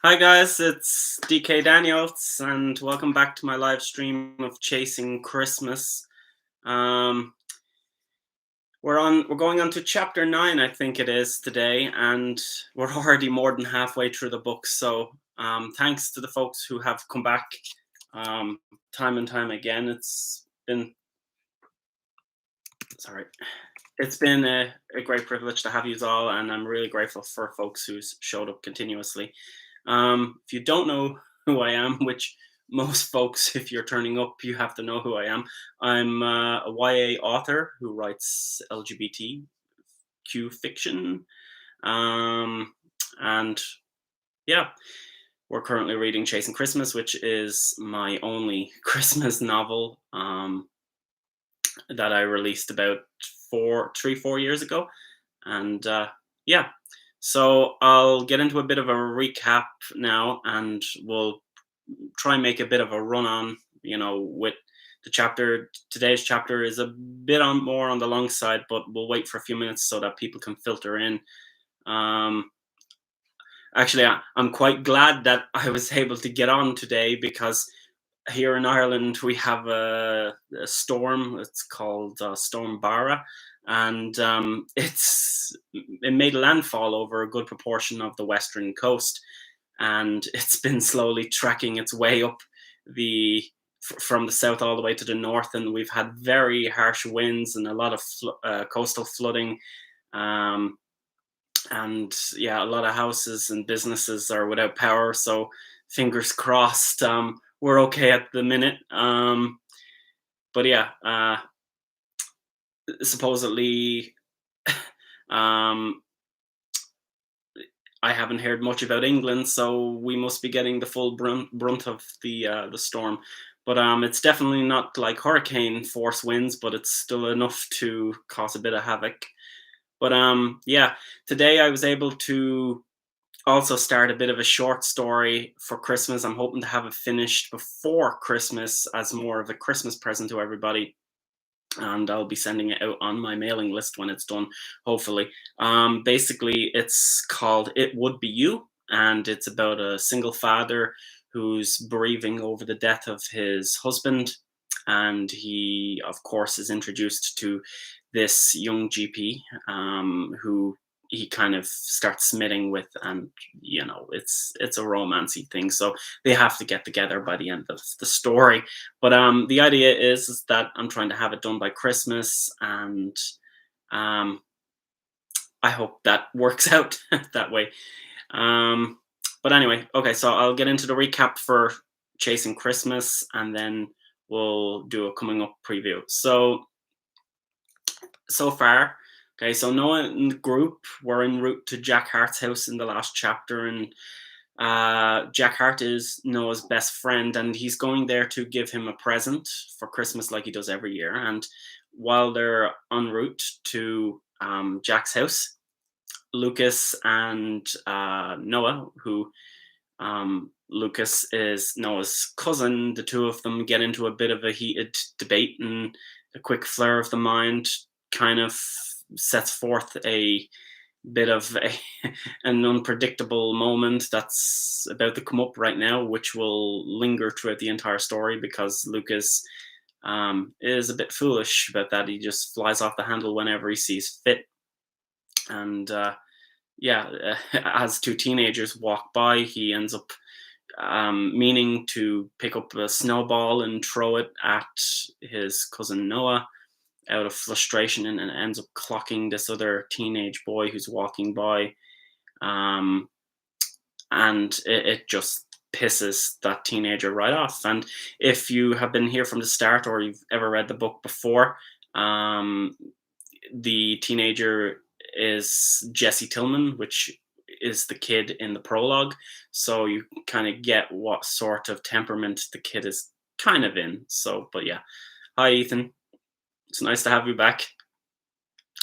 Hi guys, it's DK Daniels, and welcome back to my live stream of Chasing Christmas. Um, we're going on to chapter 9, I think it is today, and we're already more than halfway through the book. So thanks to the folks who have come back um, time and time again. Sorry, it's been a great privilege to have you all, and I'm really grateful for folks who's showed up continuously. If you don't know who I am, which most folks, if you're turning up, you have to know who I am. I'm a YA author who writes LGBTQ fiction. Um, and yeah, we're currently reading Chasing Christmas, which is my only Christmas novel that I released about 4 years ago. And yeah, so I'll get into a bit of a recap now, and we'll try and make a bit of a run on, with the chapter. Today's chapter is a bit on more on the long side, but we'll wait for a few minutes so that people can filter in. Um, Actually, I'm quite glad that I was able to get on today because here in Ireland we have a storm. It's called Storm Barra, and it made landfall over a good proportion of the western coast, and it's been slowly tracking its way up the from the south all the way to the north, and we've had very harsh winds and a lot of coastal flooding. Um, and yeah, a lot of houses and businesses are without power. So fingers crossed, we're okay at the minute. But yeah, supposedly, um, I haven't heard much about England, so we must be getting the full brunt of the storm. But it's definitely not like hurricane force winds, but it's still enough to cause a bit of havoc. But yeah, today I was able to also start a bit of a short story for Christmas. I'm hoping to have it finished before Christmas as more of a Christmas present to everybody. And I'll be sending it out on my mailing list when it's done, hopefully. Basically, it's called It Would Be You, and it's about a single father who's bereaving over the death of his husband. And he, of course, is introduced to this young GP who he kind of starts smitting with, and it's a romancy thing, so they have to get together by the end of the story. But the idea is that I'm trying to have it done by Christmas, and um, I hope that works out that way. Um, but anyway, okay, so I'll get into the recap for Chasing Christmas, and then we'll do a coming up preview. So far, okay, so Noah and the group were en route to Jack Hart's house in the last chapter, and Jack Hart is Noah's best friend, and he's going there to give him a present for Christmas, like he does every year. And while they're en route to Jack's house, Lucas and Noah, who Lucas is Noah's cousin, the two of them get into a bit of a heated debate, and a quick flare of the mind kind of sets forth a bit of an unpredictable moment that's about to come up right now, which will linger throughout the entire story because Lucas is a bit foolish about that. He just flies off the handle whenever he sees fit. And yeah, as two teenagers walk by, he ends up meaning to pick up a snowball and throw it at his cousin Noah out of frustration, and ends up clocking this other teenage boy who's walking by. Um, and it just pisses that teenager right off. And if you have been here from the start or you've ever read the book before, the teenager is Jesse Tillman, which is the kid in the prologue. So you kind of get what sort of temperament the kid is kind of in. So, but yeah. Hi, Ethan. It's nice to have you back.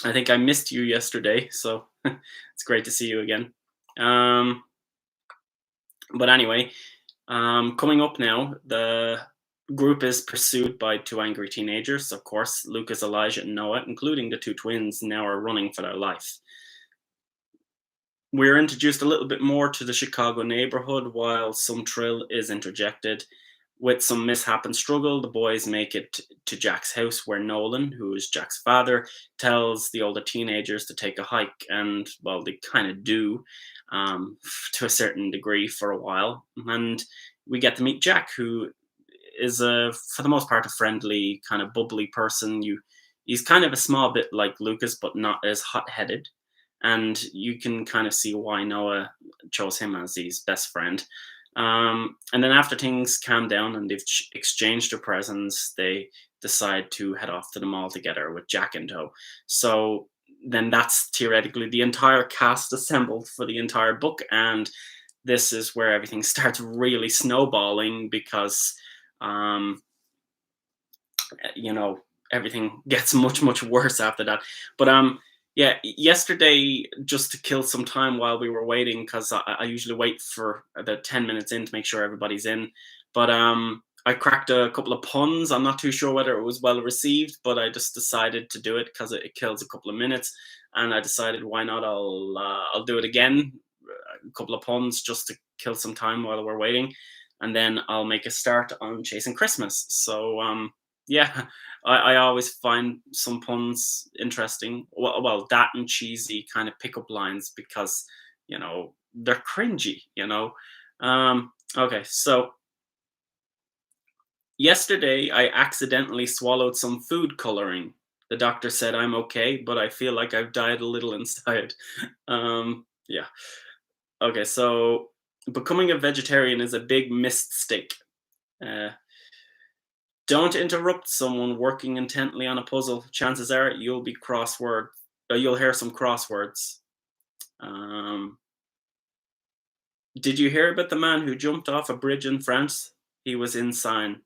I think I missed you yesterday, so it's great to see you again. But anyway, coming up now, the group is pursued by two angry teenagers. Of course, Lucas, Elijah, and Noah, including the two twins, now are running for their life. We're introduced a little bit more to the Chicago neighborhood while some thrill is interjected. With some mishap and struggle, the boys make it to Jack's house where Nolan, who is Jack's father, tells the older teenagers to take a hike. And, well, they kind of do to a certain degree for a while. And we get to meet Jack, who is, for the most part, a friendly, kind of bubbly person. He's kind of a small bit like Lucas, but not as hot headed, and you can kind of see why Noah chose him as his best friend. And then after things calm down and they've exchanged their presents, they decide to head off to the mall together with Jack in tow. So then that's theoretically the entire cast assembled for the entire book, and this is where everything starts really snowballing because, um, you know, everything gets much worse after that. But yeah, yesterday, just to kill some time while we were waiting, because I usually wait for about 10 minutes in to make sure everybody's in. But I cracked a couple of puns. I'm not too sure whether it was well received, but I just decided to do it because it kills a couple of minutes, and I decided why not? I'll do it again, a couple of puns just to kill some time while we're waiting, and then I'll make a start on chasing Christmas. So yeah, I always find some puns interesting. Well, that and cheesy kind of pickup lines because, they're cringy. Okay, so yesterday I accidentally swallowed some food coloring. The doctor said I'm okay, but I feel like I've died a little inside. Yeah. Okay, so becoming a vegetarian is a big mistake. Uh, Don't interrupt someone working intently on a puzzle. Chances are you'll hear some crosswords. Um, did you hear about the man who jumped off a bridge in France? He was insane.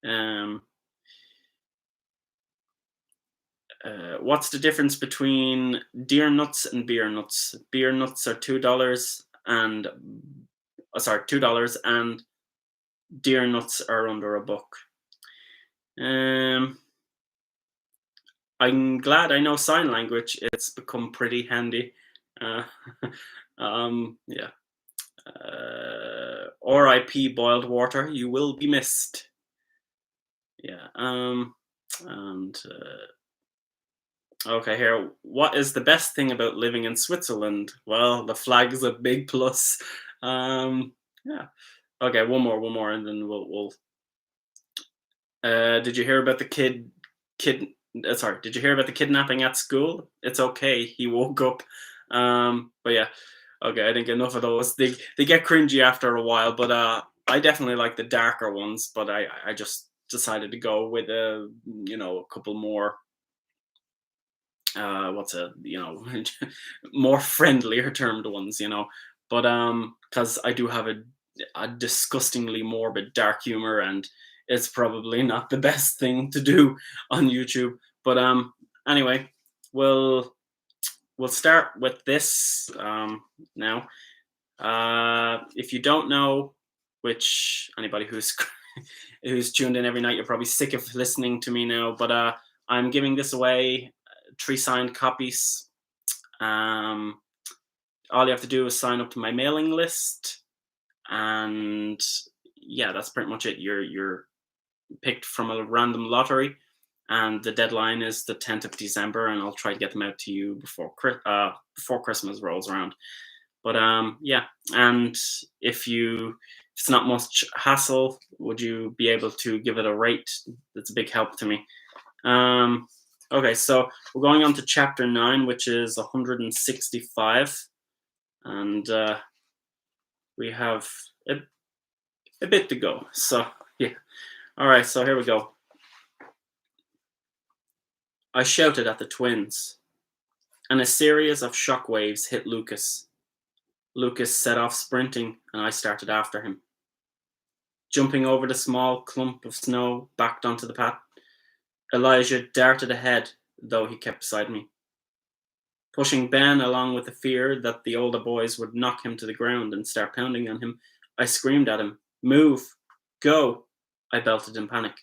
Um, what's the difference between deer nuts and beer nuts? Beer nuts are $2 and $2, and deer nuts are under a buck. I'm glad I know sign language. It's become pretty handy. Uh, yeah. R.I.P. boiled water. You will be missed. Yeah. And okay, here. What is the best thing about living in Switzerland? Well, the flag is a big plus. Yeah. Okay, one more, and then we'll. Did you hear about the kid? Sorry, did you hear about the kidnapping at school? It's okay. He woke up. But yeah. Okay, I think enough of those. They get cringy after a while, but I definitely like the darker ones. But I just decided to go with a couple more. What's more friendlier termed ones. But because I do have a disgustingly morbid dark humor, and it's probably not the best thing to do on YouTube. But anyway, we'll start with this now. If you don't know, which anybody who's who's tuned in every night, you're probably sick of listening to me now. But I'm giving this away, 3 signed copies. All you have to do is sign up to my mailing list, and yeah, that's pretty much it. You're picked from a random lottery, and the deadline is the 10th of December, and I'll try to get them out to you before Christmas rolls around. But yeah, and if it's not much hassle, would you be able to give it a rate? That's a big help to me. Okay, so we're going on to chapter 9, which is 165, and we have a bit to go. So yeah, all right. So here we go. I shouted at the twins, and a series of shockwaves hit Lucas. Lucas set off sprinting, and I started after him. Jumping over the small clump of snow backed onto the path, Elijah darted ahead, though he kept beside me. Pushing Ben along with the fear that the older boys would knock him to the ground and start pounding on him, I screamed at him, "Move! Go!" I belted in panic.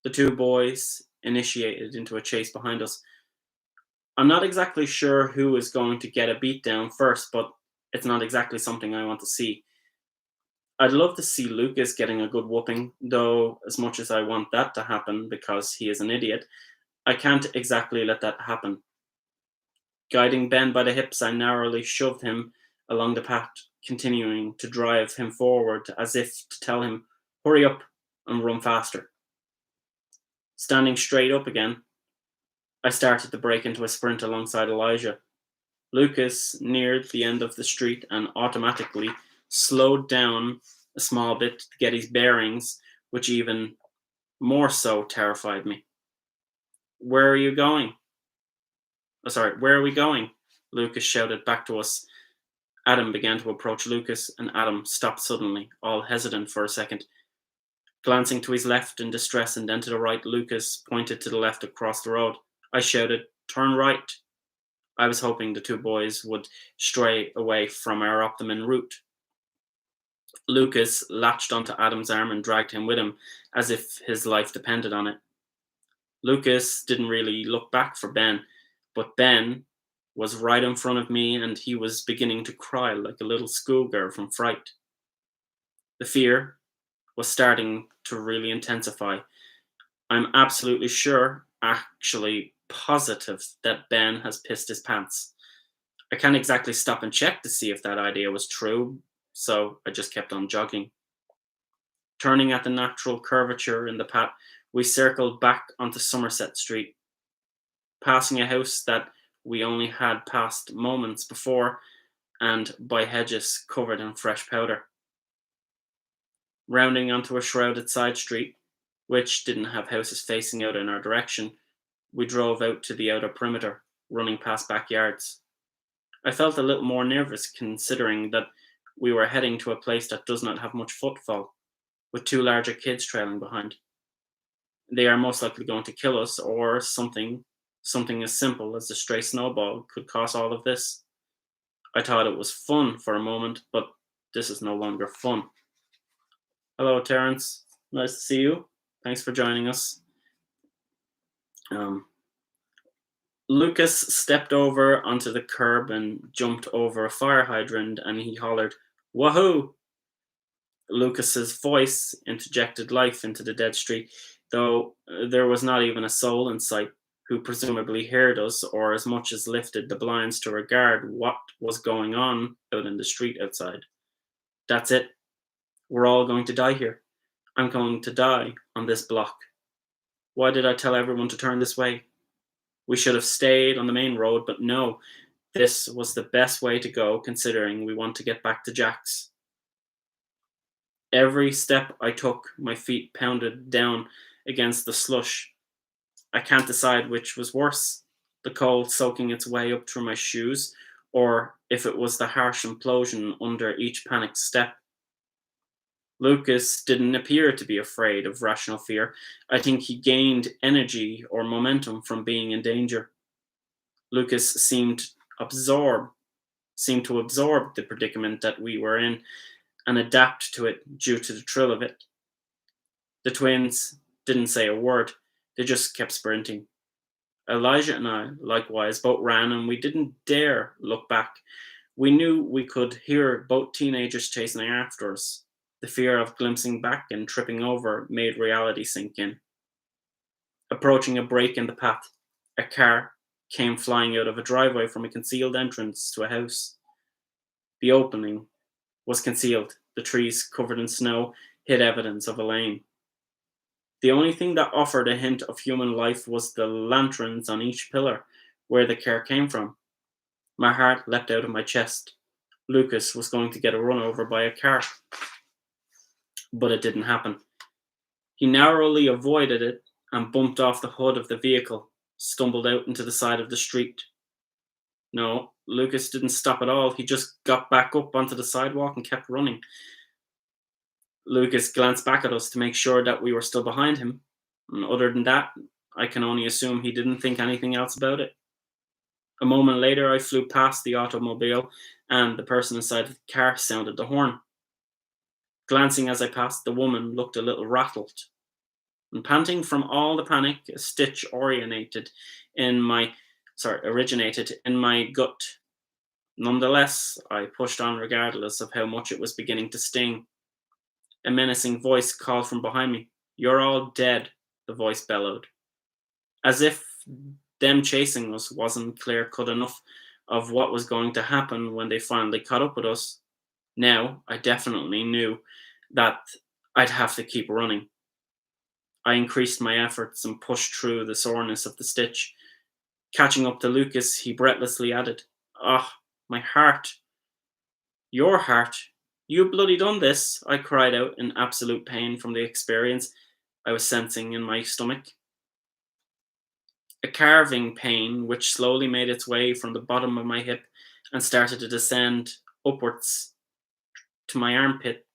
The 2 boys initiated into a chase behind us. I'm not exactly sure who is going to get a beat down first, but it's not exactly something I want to see. I'd love to see Lucas getting a good whooping, though, as much as I want that to happen because he is an idiot, I can't exactly let that happen. Guiding Ben by the hips, I narrowly shoved him along the path, continuing to drive him forward as if to tell him, hurry up and run faster. Standing straight up again, I started to break into a sprint alongside Elijah. Lucas neared the end of the street and automatically slowed down a small bit to get his bearings, which even more so terrified me. Where are you going? Oh, sorry, where are we going? Lucas shouted back to us. Adam began to approach Lucas, and Adam stopped suddenly, all hesitant for a second. Glancing to his left in distress and then to the right, Lucas pointed to the left across the road. I shouted, turn right. I was hoping the two boys would stray away from our optimum route. Lucas latched onto Adam's arm and dragged him with him, as if his life depended on it. Lucas didn't really look back for Ben, but Ben was right in front of me and he was beginning to cry like a little schoolgirl from fright. The fear was starting to really intensify. I'm absolutely sure, actually positive, that Ben has pissed his pants. I can't exactly stop and check to see if that idea was true, so I just kept on jogging. Turning at the natural curvature in the path, we circled back onto Somerset Street, passing a house that we only had passed moments before and by hedges covered in fresh powder. Rounding onto a shrouded side street, which didn't have houses facing out in our direction, we drove out to the outer perimeter, running past backyards. I felt a little more nervous considering that we were heading to a place that does not have much footfall, with two larger kids trailing behind. They are most likely going to kill us, or something as simple as a stray snowball could cause all of this. I thought it was fun for a moment, but this is no longer fun. Hello, Terence. Nice to see you. Thanks for joining us. Um, Lucas stepped over onto the curb and jumped over a fire hydrant, and he hollered, "Wahoo!" Lucas's voice interjected life into the dead street, though there was not even a soul in sight who presumably heard us or as much as lifted the blinds to regard what was going on out in the street outside. That's it. We're all going to die here. I'm going to die on this block. Why did I tell everyone to turn this way? We should have stayed on the main road, but no, this was the best way to go considering we want to get back to Jack's. Every step I took, my feet pounded down against the slush. I can't decide which was worse, the cold soaking its way up through my shoes, or if it was the harsh implosion under each panicked step. Lucas didn't appear to be afraid of rational fear. I think he gained energy or momentum from being in danger. Lucas seemed to absorb the predicament that we were in and adapt to it due to the thrill of it. The twins didn't say a word, they just kept sprinting. Elijah and I, likewise, both ran and we didn't dare look back. We knew we could hear both teenagers chasing after us. The fear of glimpsing back and tripping over made reality sink in. Approaching a break in the path, a car came flying out of a driveway from a concealed entrance to a house. The opening was concealed. The trees, covered in snow, hid evidence of a lane. The only thing that offered a hint of human life was the lanterns on each pillar, where the car came from. My heart leapt out of my chest. Lucas was going to get run over by a car. But it didn't happen. He narrowly avoided it and bumped off the hood of the vehicle, stumbled out into the side of the street. No, Lucas didn't stop at all. He just got back up onto the sidewalk and kept running. Lucas glanced back at us to make sure that we were still behind him. And other than that, I can only assume he didn't think anything else about it. A moment later, I flew past the automobile and the person inside the car sounded the horn. Glancing as I passed, the woman looked a little rattled. And panting from all the panic, a stitch oriented in my originated in my gut. Nonetheless, I pushed on regardless of how much it was beginning to sting. A menacing voice called from behind me. "You're all dead," the voice bellowed. As if them chasing us wasn't clear cut enough of what was going to happen when they finally caught up with us. Now, I definitely knew that I'd have to keep running. I increased my efforts and pushed through the soreness of the stitch. Catching up to Lucas, he breathlessly added, "Ah, my heart." "Your heart? You bloody done this," I cried out in absolute pain from the experience I was sensing in my stomach. A carving pain which slowly made its way from the bottom of my hip and started to descend upwards to my armpit.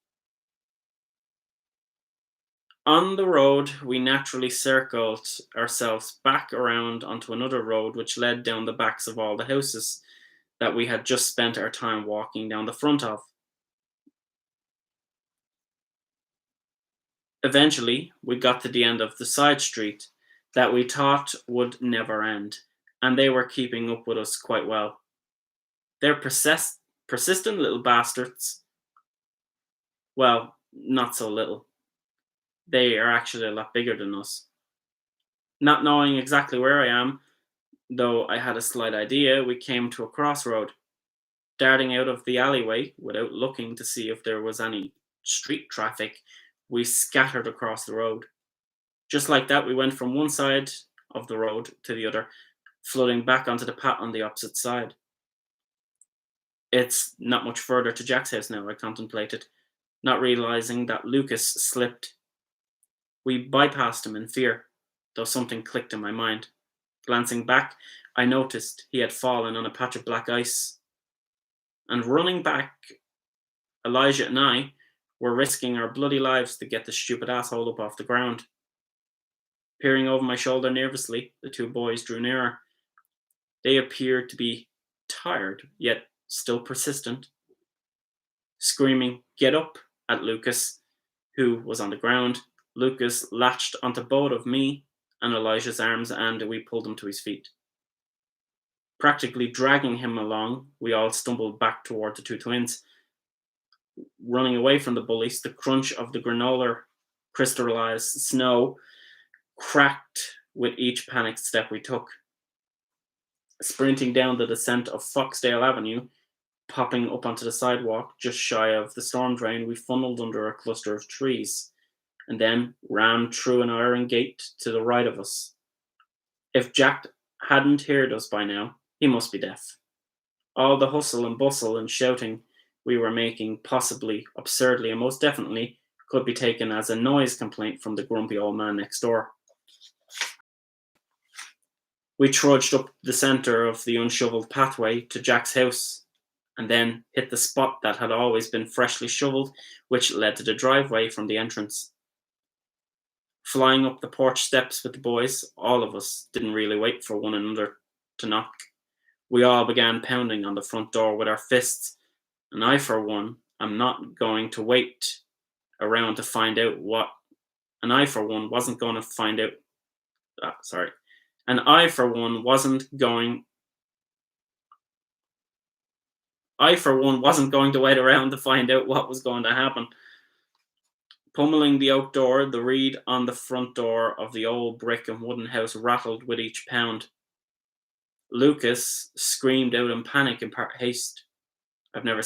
On the road, we naturally circled ourselves back around onto another road which led down the backs of all the houses that we had just spent our time walking down the front of. Eventually, we got to the end of the side street that we thought would never end, and they were keeping up with us quite well. They're persistent little bastards. Well, not so little. They are actually a lot bigger than us. Not knowing exactly where I am, though I had a slight idea, we came to a crossroad. Darting out of the alleyway, without looking to see if there was any street traffic, we scattered across the road. Just like that, we went from one side of the road to the other, floating back onto the path on the opposite side. It's not much further to Jack's house now, I contemplated, not realizing that Lucas slipped. We bypassed him in fear, though something clicked in my mind. Glancing back, I noticed he had fallen on a patch of black ice. And running back, Elijah and I were risking our bloody lives to get the stupid asshole up off the ground. Peering over my shoulder nervously, the two boys drew nearer. They appeared to be tired, yet still persistent. Screaming, "Get up!" at Lucas, who was on the ground, Lucas latched onto both of me and Elijah's arms, and we pulled him to his feet. Practically dragging him along, we all stumbled back toward the two twins. Running away from the bullies, the crunch of the granola crystallized snow cracked with each panicked step we took. Sprinting down the descent of Foxdale Avenue, popping up onto the sidewalk just shy of the storm drain, we funneled under a cluster of trees, and then ran through an iron gate to the right of us. If Jack hadn't heard us by now, he must be deaf. All the hustle and bustle and shouting we were making, possibly, absurdly, and most definitely, could be taken as a noise complaint from the grumpy old man next door. We trudged up the centre of the unshoveled pathway to Jack's house, and then hit the spot that had always been freshly shovelled, which led to the driveway from the entrance. Flying up the porch steps with the boys, all of us didn't really wait for one another to knock. We all began pounding on the front door with our fists, and I, for one, am not going to wait around to find out what. And I, for one, wasn't going to find out. And I, for one, wasn't going. I, for one, wasn't going to wait around to find out what was going to happen. Pummeling the oak door, the reed on the front door of the old brick and wooden house rattled with each pound. Lucas screamed out in panic and haste. I've never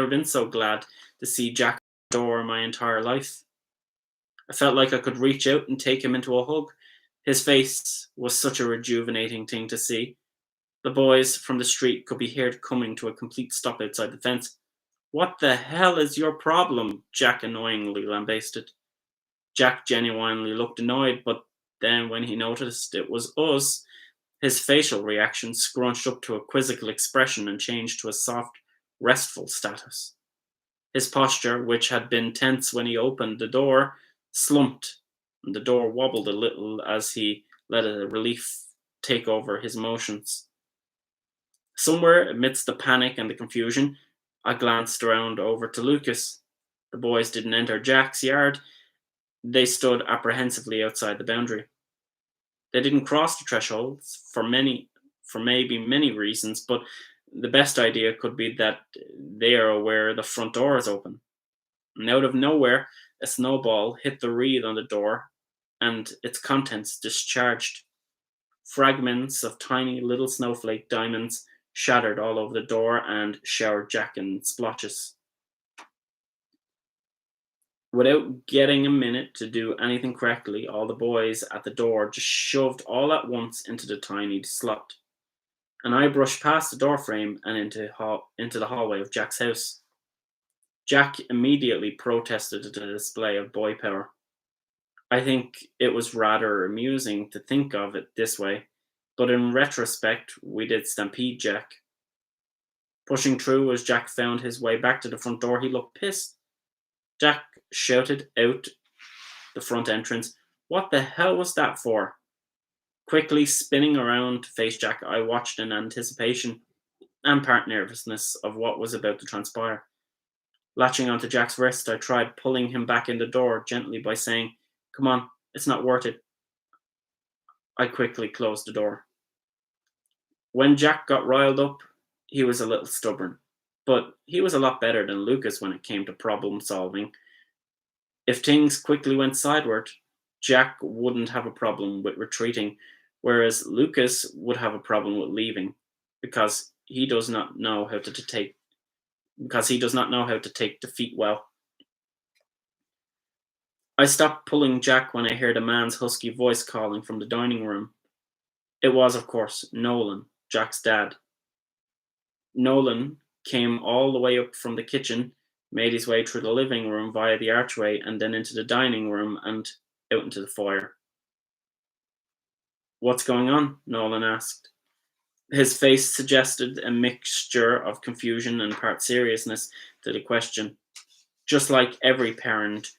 been so glad to see Jack at the door in my entire life. I felt like I could reach out and take him into a hug. His face was such a rejuvenating thing to see. The boys from the street could be heard coming to a complete stop outside the fence. "What the hell is your problem?" Jack annoyingly lambasted. Jack genuinely looked annoyed, but then when he noticed it was us, his facial reaction scrunched up to a quizzical expression and changed to a soft, restful status. His posture, which had been tense when he opened the door, slumped, and the door wobbled a little as he let a relief take over his motions. Somewhere amidst the panic and the confusion, I glanced around over to Lucas. The boys didn't enter Jack's yard. They stood apprehensively outside the boundary. They didn't cross the thresholds for maybe many reasons, but the best idea could be that they are aware the front door is open. And out of nowhere, a snowball hit the reed on the door and its contents discharged. Fragments of tiny little snowflake diamonds shattered all over the door and showered Jack in splotches. Without getting a minute to do anything correctly, all the boys at the door just shoved all at once into the tiny slot, and I brushed past the doorframe and into the hallway of Jack's house. Jack immediately protested the display of boy power. I think it was rather amusing to think of it this way, but in retrospect, we did stampede Jack. Pushing through as Jack found his way back to the front door, he looked pissed. Jack shouted out the front entrance, "What the hell was that for?" Quickly spinning around to face Jack, I watched in anticipation and part nervousness of what was about to transpire. Latching onto Jack's wrist, I tried pulling him back in the door gently by saying, "Come on, it's not worth it." I quickly closed the door. When Jack got riled up, he was a little stubborn, but he was a lot better than Lucas when it came to problem solving. If things quickly went sideward, Jack wouldn't have a problem with retreating, whereas Lucas would have a problem with leaving because he does not know how to take defeat well. I stopped pulling Jack when I heard a man's husky voice calling from the dining room. It was, of course, Nolan, Jack's dad. Nolan came all the way up from the kitchen, made his way through the living room via the archway, and then into the dining room and out into the foyer. "What's going on?" Nolan asked. His face suggested a mixture of confusion and part seriousness to the question, just like every parent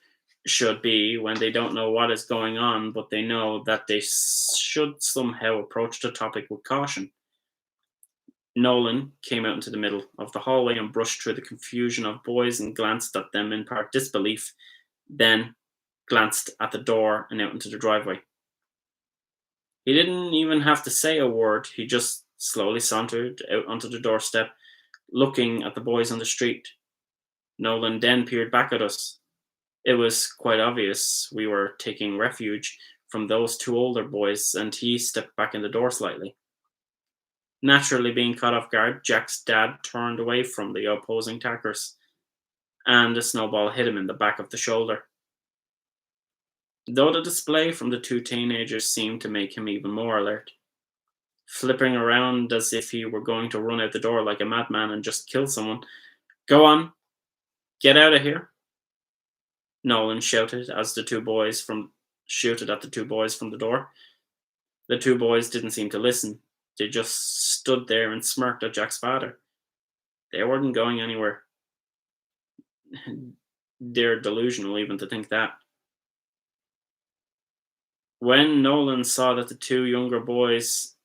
should be when they don't know what is going on, but they know that they should somehow approach the topic with caution. Nolan came out into the middle of the hallway and brushed through the confusion of boys and glanced at them in part disbelief, then glanced at the door and out into the driveway. He didn't even have to say a word, he just slowly sauntered out onto the doorstep, looking at the boys on the street. Nolan then peered back at us. It was quite obvious we were taking refuge from those two older boys, and he stepped back in the door slightly. Naturally being caught off guard, Jack's dad turned away from the opposing attackers, and a snowball hit him in the back of the shoulder. Though the display from the two teenagers seemed to make him even more alert, flipping around as if he were going to run out the door like a madman and just kill someone. "Go on, get out of here," Nolan shouted as shouted at the two boys from the door. The two boys didn't seem to listen. They just stood there and smirked at Jack's father. They weren't going anywhere. They're delusional even to think that. When Nolan saw that the two younger boys,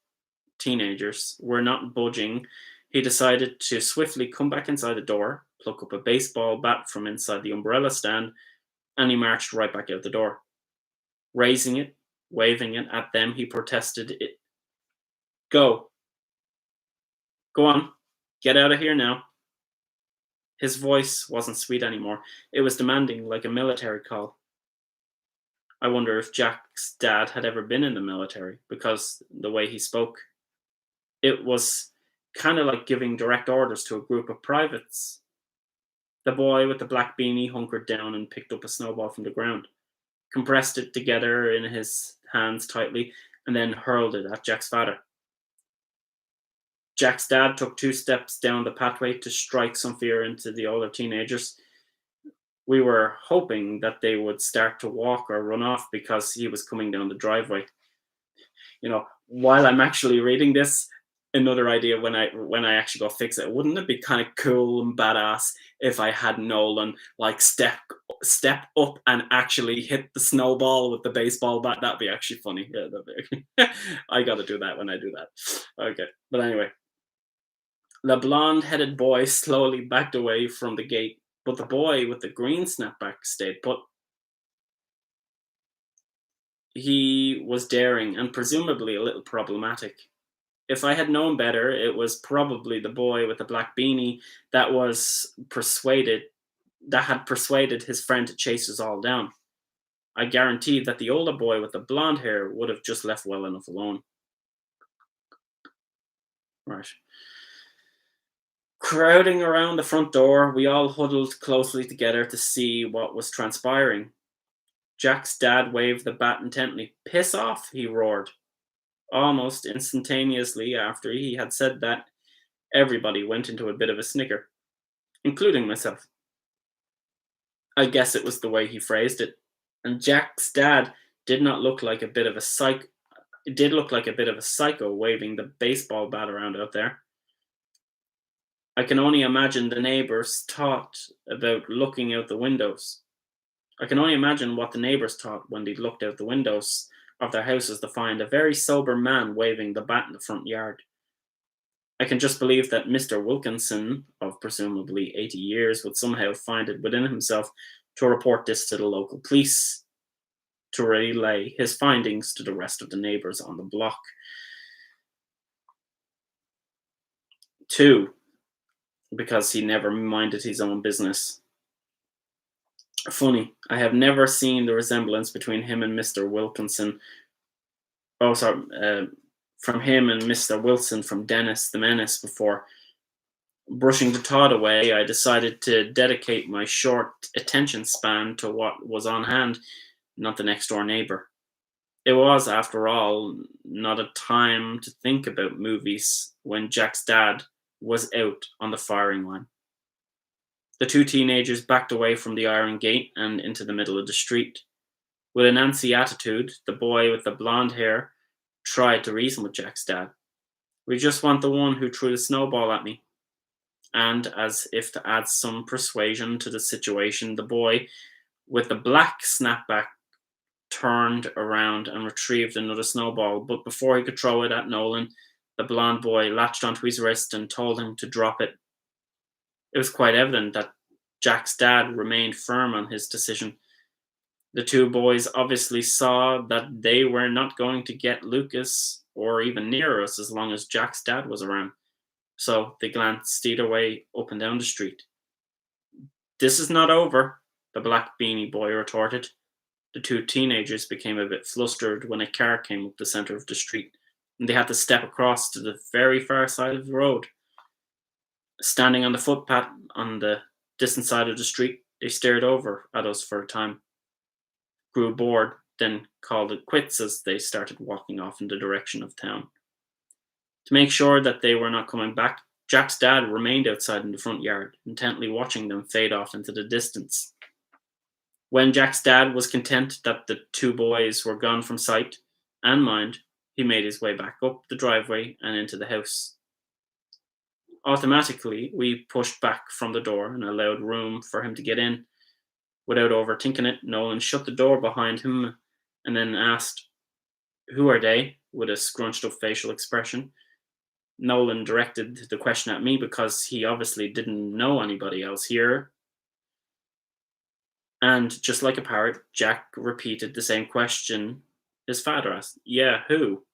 teenagers, were not budging, he decided to swiftly come back inside the door, pluck up a baseball bat from inside the umbrella stand, and he marched right back out the door. Raising it, waving it at them, he protested it. Go on, get out of here now." His voice wasn't sweet anymore. It was demanding, like a military call. I wonder if Jack's dad had ever been in the military, because the way he spoke. It was kind of like giving direct orders to a group of privates. The boy with the black beanie hunkered down and picked up a snowball from the ground, compressed it together in his hands tightly, and then hurled it at Jack's father. Jack's dad took 2 steps down the pathway to strike some fear into the older teenagers. We were hoping that they would start to walk or run off because he was coming down the driveway. While I'm actually reading this, another idea when I actually go fix it, wouldn't it be kind of cool and badass if I had Nolan like step up and actually hit the snowball with the baseball bat? That'd be actually funny. Yeah, I got to do that when I do that. Okay, but anyway, the blonde-headed boy slowly backed away from the gate, but the boy with the green snapback stayed put. He was daring and presumably a little problematic. If I had known better, it was probably the boy with the black beanie that was persuaded that had persuaded his friend to chase us all down. I guaranteed that the older boy with the blonde hair would have just left well enough alone. Right. Crowding around the front door, we all huddled closely together to see what was transpiring. Jack's dad waved the bat intently. "Piss off," he roared. Almost instantaneously after he had said that, everybody went into a bit of a snicker, including myself. I guess it was the way he phrased it. And Jack's dad did not look like a bit of a psych. It did look like a bit of a psycho waving the baseball bat around out there. I can only imagine the neighbors thought about looking out the windows. I can only imagine what the neighbors thought when they looked out the windows of their houses to find a very sober man waving the bat in the front yard. I can just believe that Mr. Wilkinson, of presumably 80 years, would somehow find it within himself to report this to the local police, to relay his findings to the rest of the neighbors on the block. 2. Because he never minded his own business. Funny, I have never seen the resemblance between him and Mr. Wilkinson. Oh, sorry, from him and Mr. Wilson from Dennis the Menace before. Brushing the thought away, I decided to dedicate my short attention span to what was on hand, not the next door neighbor. It was, after all, not a time to think about movies when Jack's dad was out on the firing line. The two teenagers backed away from the iron gate and into the middle of the street. With an antsy attitude, the boy with the blonde hair tried to reason with Jack's dad. "We just want the one who threw the snowball at me." And, as if to add some persuasion to the situation, the boy with the black snapback turned around and retrieved another snowball. But before he could throw it at Nolan, the blonde boy latched onto his wrist and told him to drop it. It was quite evident that Jack's dad remained firm on his decision. The two boys obviously saw that they were not going to get Lucas or even near us as long as Jack's dad was around. So they glanced either way up and down the street. "This is not over," the black beanie boy retorted. The two teenagers became a bit flustered when a car came up the center of the street, and they had to step across to the very far side of the road. Standing on the footpath on the distant side of the street, they stared over at us for a time, grew bored, then called it quits as they started walking off in the direction of town. To make sure that they were not coming back, Jack's dad remained outside in the front yard, intently watching them fade off into the distance. When Jack's dad was content that the two boys were gone from sight and mind, he made his way back up the driveway and into the house. Automatically, we pushed back from the door and allowed room for him to get in. Without overthinking it, Nolan shut the door behind him and then asked, "Who are they?" with a scrunched up facial expression. Nolan directed the question at me because he obviously didn't know anybody else here. And just like a parrot, Jack repeated the same question his father asked. "Yeah, who?"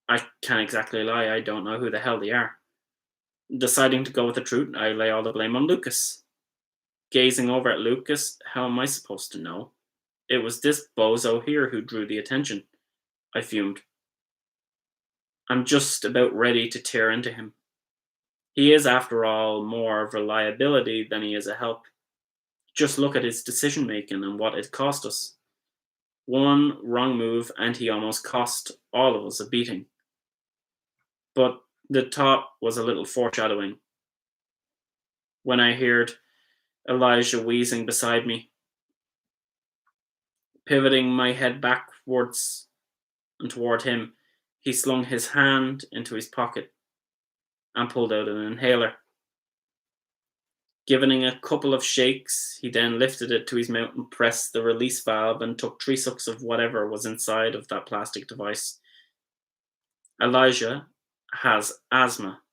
I can't exactly lie, I don't know who the hell they are. Deciding to go with the truth, I lay all the blame on Lucas. Gazing over at Lucas, how am I supposed to know? It was this bozo here who drew the attention. I fumed. I'm just about ready to tear into him. He is, after all, more of a liability than he is a help. Just look at his decision making and what it cost us. One wrong move and he almost cost all of us a beating. But the thought was a little foreshadowing when I heard Elijah wheezing beside me. Pivoting my head backwards and toward him, he slung his hand into his pocket and pulled out an inhaler. Giving a couple of shakes, he then lifted it to his mouth and pressed the release valve and took 3 sucks of whatever was inside of that plastic device. Elijah has asthma,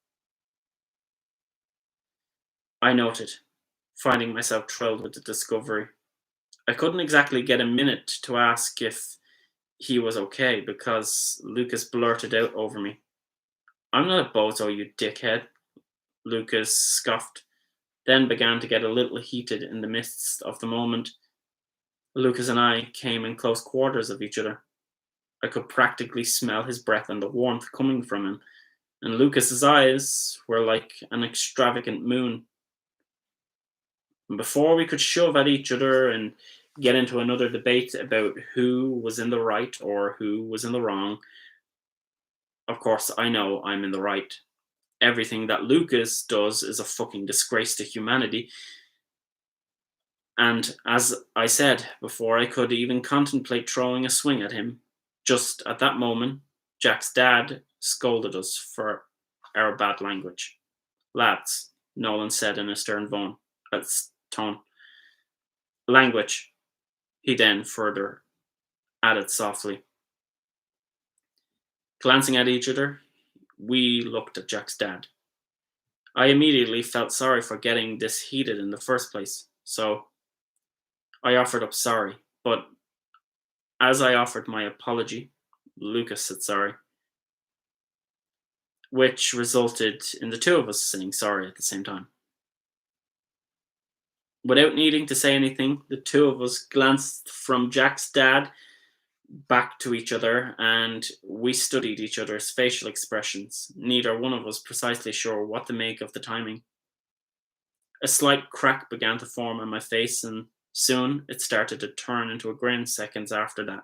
I noted, finding myself thrilled with the discovery. I couldn't exactly get a minute to ask if he was okay because Lucas blurted out over me. I'm not a bozo, you dickhead, Lucas scoffed, then began to get a little heated in the midst of the moment. Lucas and I came in close quarters of each other. I could practically smell his breath and the warmth coming from him, and Lucas's eyes were like an extravagant moon. And before we could shove at each other and get into another debate about who was in the right or who was in the wrong, of course, I know I'm in the right. Everything that Lucas does is a fucking disgrace to humanity. And as I said, before I could even contemplate throwing a swing at him, just at that moment, Jack's dad scolded us for our bad language. Lads, Nolan said in a stern tone. Language, he then further added softly. Glancing at each other, we looked at Jack's dad. I immediately felt sorry for getting this heated in the first place, so I offered up sorry, but as I offered my apology, Lucas said sorry, which resulted in the two of us saying sorry at the same time. Without needing to say anything, the two of us glanced from Jack's dad back to each other and we studied each other's facial expressions, neither one of us precisely sure what to make of the timing. A slight crack began to form on my face, and soon it started to turn into a grin seconds after that.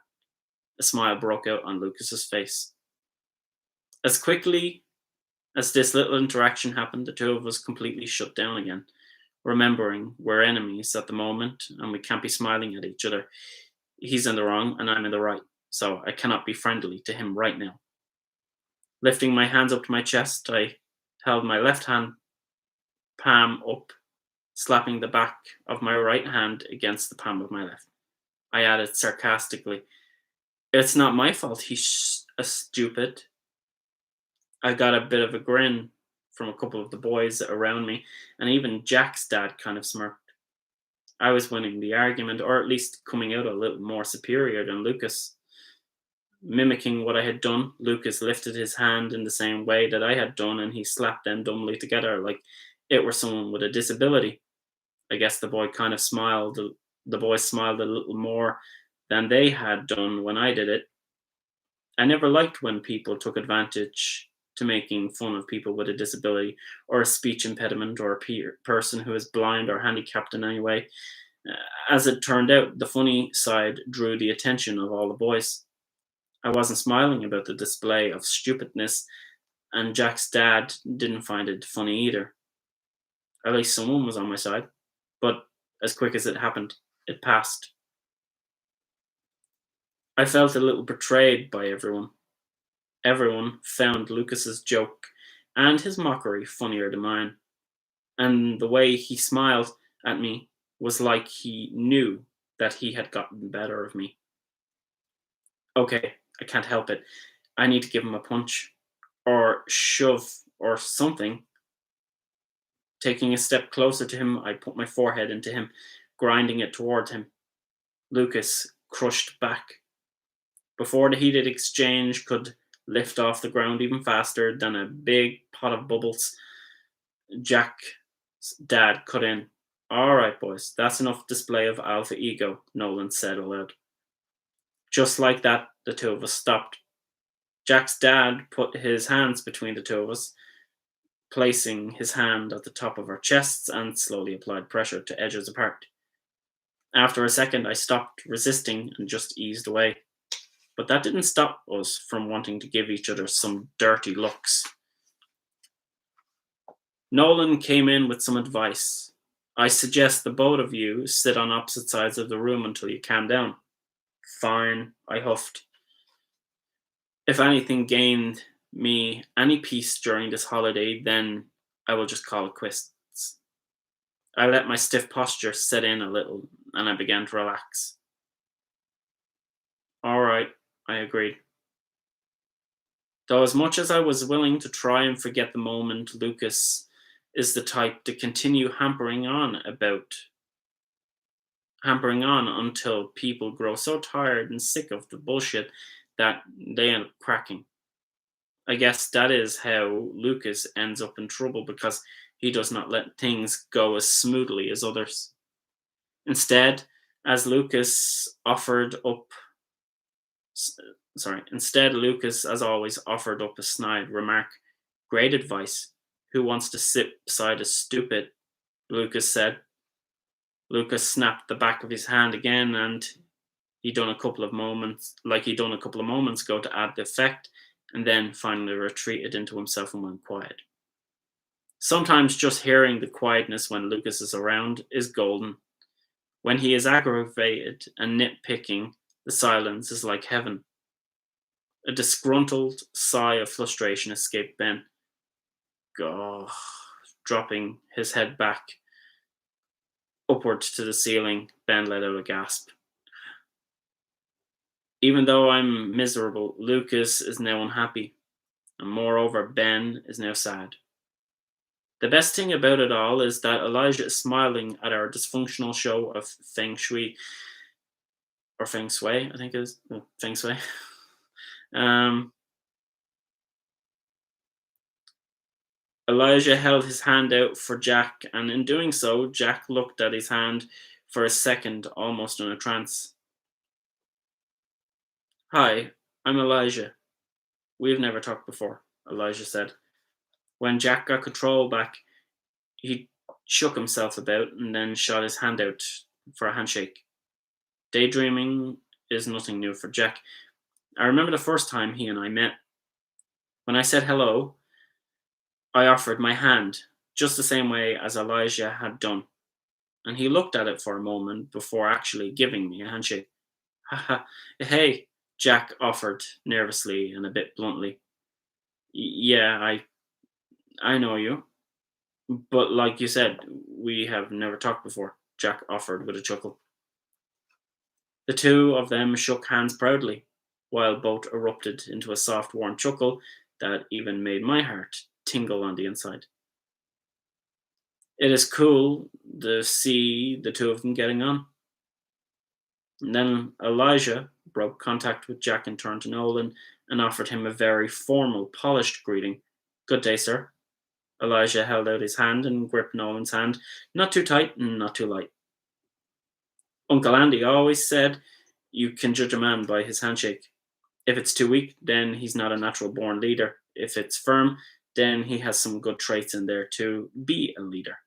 A smile broke out on Lucas's face. As quickly as this little interaction happened, the two of us completely shut down again, remembering we're enemies at the moment and we can't be smiling at each other. He's in the wrong and I'm in the right, so I cannot be friendly to him right now. Lifting my hands up to my chest, I held my left hand palm up, slapping the back of my right hand against the palm of my left. I added sarcastically, "It's not my fault he's a stupid." I got a bit of a grin from a couple of the boys around me, and even Jack's dad kind of smirked. I was winning the argument, or at least coming out a little more superior than Lucas. Mimicking what I had done, Lucas lifted his hand in the same way that I had done, and he slapped them dumbly together like it were someone with a disability. I guess the boy kind of smiled. The boy smiled a little more than they had done when I did it. I never liked when people took advantage to making fun of people with a disability or a speech impediment or a person who is blind or handicapped in any way. As it turned out, the funny side drew the attention of all the boys. I wasn't smiling about the display of stupidness, and Jack's dad didn't find it funny either. At least someone was on my side. But as quick as it happened, it passed. I felt a little betrayed by everyone. Everyone found Lucas's joke and his mockery funnier than mine, and the way he smiled at me was like he knew that he had gotten the better of me. Okay, I can't help it. I need to give him a punch, or shove, or something. Taking a step closer to him, I put my forehead into him, grinding it toward him. Lucas crushed back. Before the heated exchange could lift off the ground even faster than a big pot of bubbles, Jack's dad cut in. "All right, boys, that's enough display of alpha ego," Nolan said aloud. Just like that, the two of us stopped. Jack's dad put his hands between the two of us, placing his hand at the top of our chests and slowly applied pressure to edge us apart. After a second, I stopped resisting and just eased away. But that didn't stop us from wanting to give each other some dirty looks. Nolan came in with some advice. "I suggest the both of you sit on opposite sides of the room until you calm down." "Fine," I huffed. "If anything gained me any peace during this holiday, then I will just call it quits." I let my stiff posture set in a little, and I began to relax. "All right," I agreed. Though as much as I was willing to try and forget the moment, Lucas is the type to continue hampering on about hampering on until people grow so tired and sick of the bullshit that they end up cracking. I guess that is how Lucas ends up in trouble because he does not let things go as smoothly as others. Instead, as Lucas offered up, instead Lucas, as always, offered up a snide remark. Great advice. Who wants to sit beside a stupid? Lucas said. Lucas snapped the back of his hand again, and he done a couple of moments ago to add the effect, and then finally retreated into himself and went quiet. Sometimes just hearing the quietness when Lucas is around is golden. When he is aggravated and nitpicking, the silence is like heaven. A disgruntled sigh of frustration escaped Ben. Gah, dropping his head back upwards to the ceiling, Ben let out a gasp. Even though I'm miserable, Lucas is now unhappy, and moreover, Ben is now sad. The best thing about it all is that Elijah is smiling at our dysfunctional show of feng shui, or feng shui, I think it is. Feng shui. Um, Elijah held his hand out for Jack, and in doing so, Jack looked at his hand for a second, almost in a trance. Hi, I'm Elijah. We've never talked before, Elijah said. When Jack got control back, he shook himself about and then shot his hand out for a handshake. Daydreaming is nothing new for Jack. I remember the first time he and I met. When I said hello, I offered my hand, just the same way as Elijah had done, and he looked at it for a moment before actually giving me a handshake. Haha, hey, Jack offered nervously and a bit bluntly. Yeah, I know you, but like you said, we have never talked before, Jack offered with a chuckle. The two of them shook hands proudly, while both erupted into a soft, warm chuckle that even made my heart tingle on the inside. It is cool to see the two of them getting on. And then Elijah broke contact with Jack and turned to Nolan and offered him a very formal, polished greeting. Good day, sir. Elijah held out his hand and gripped Nolan's hand, not too tight and not too light. Uncle Andy always said you can judge a man by his handshake. If it's too weak, then he's not a natural born leader. If it's firm, then he has some good traits in there to be a leader.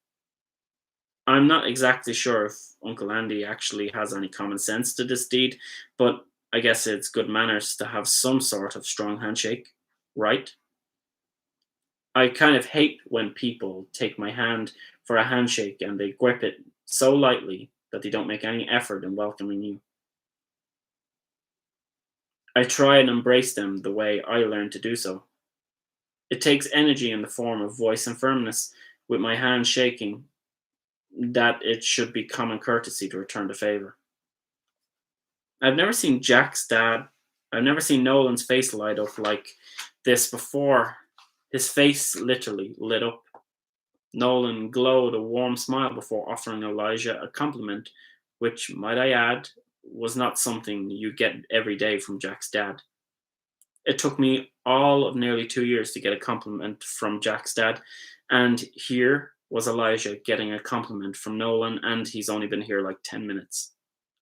I'm not exactly sure if Uncle Andy actually has any common sense to this deed, but I guess it's good manners to have some sort of strong handshake, right? I kind of hate when people take my hand for a handshake and they grip it so lightly that they don't make any effort in welcoming you. I try and embrace them the way I learned to do so. It takes energy in the form of voice and firmness, with my hand shaking, that it should be common courtesy to return the favor. I've never seen Jack's dad, I've never seen Nolan's face light up like this before. His face literally lit up. Nolan glowed a warm smile before offering Elijah a compliment, which, might I add, was not something you get every day from Jack's dad. It took me all of nearly 2 years to get a compliment from Jack's dad, and here was Elijah getting a compliment from Nolan, and he's only been here like 10 minutes.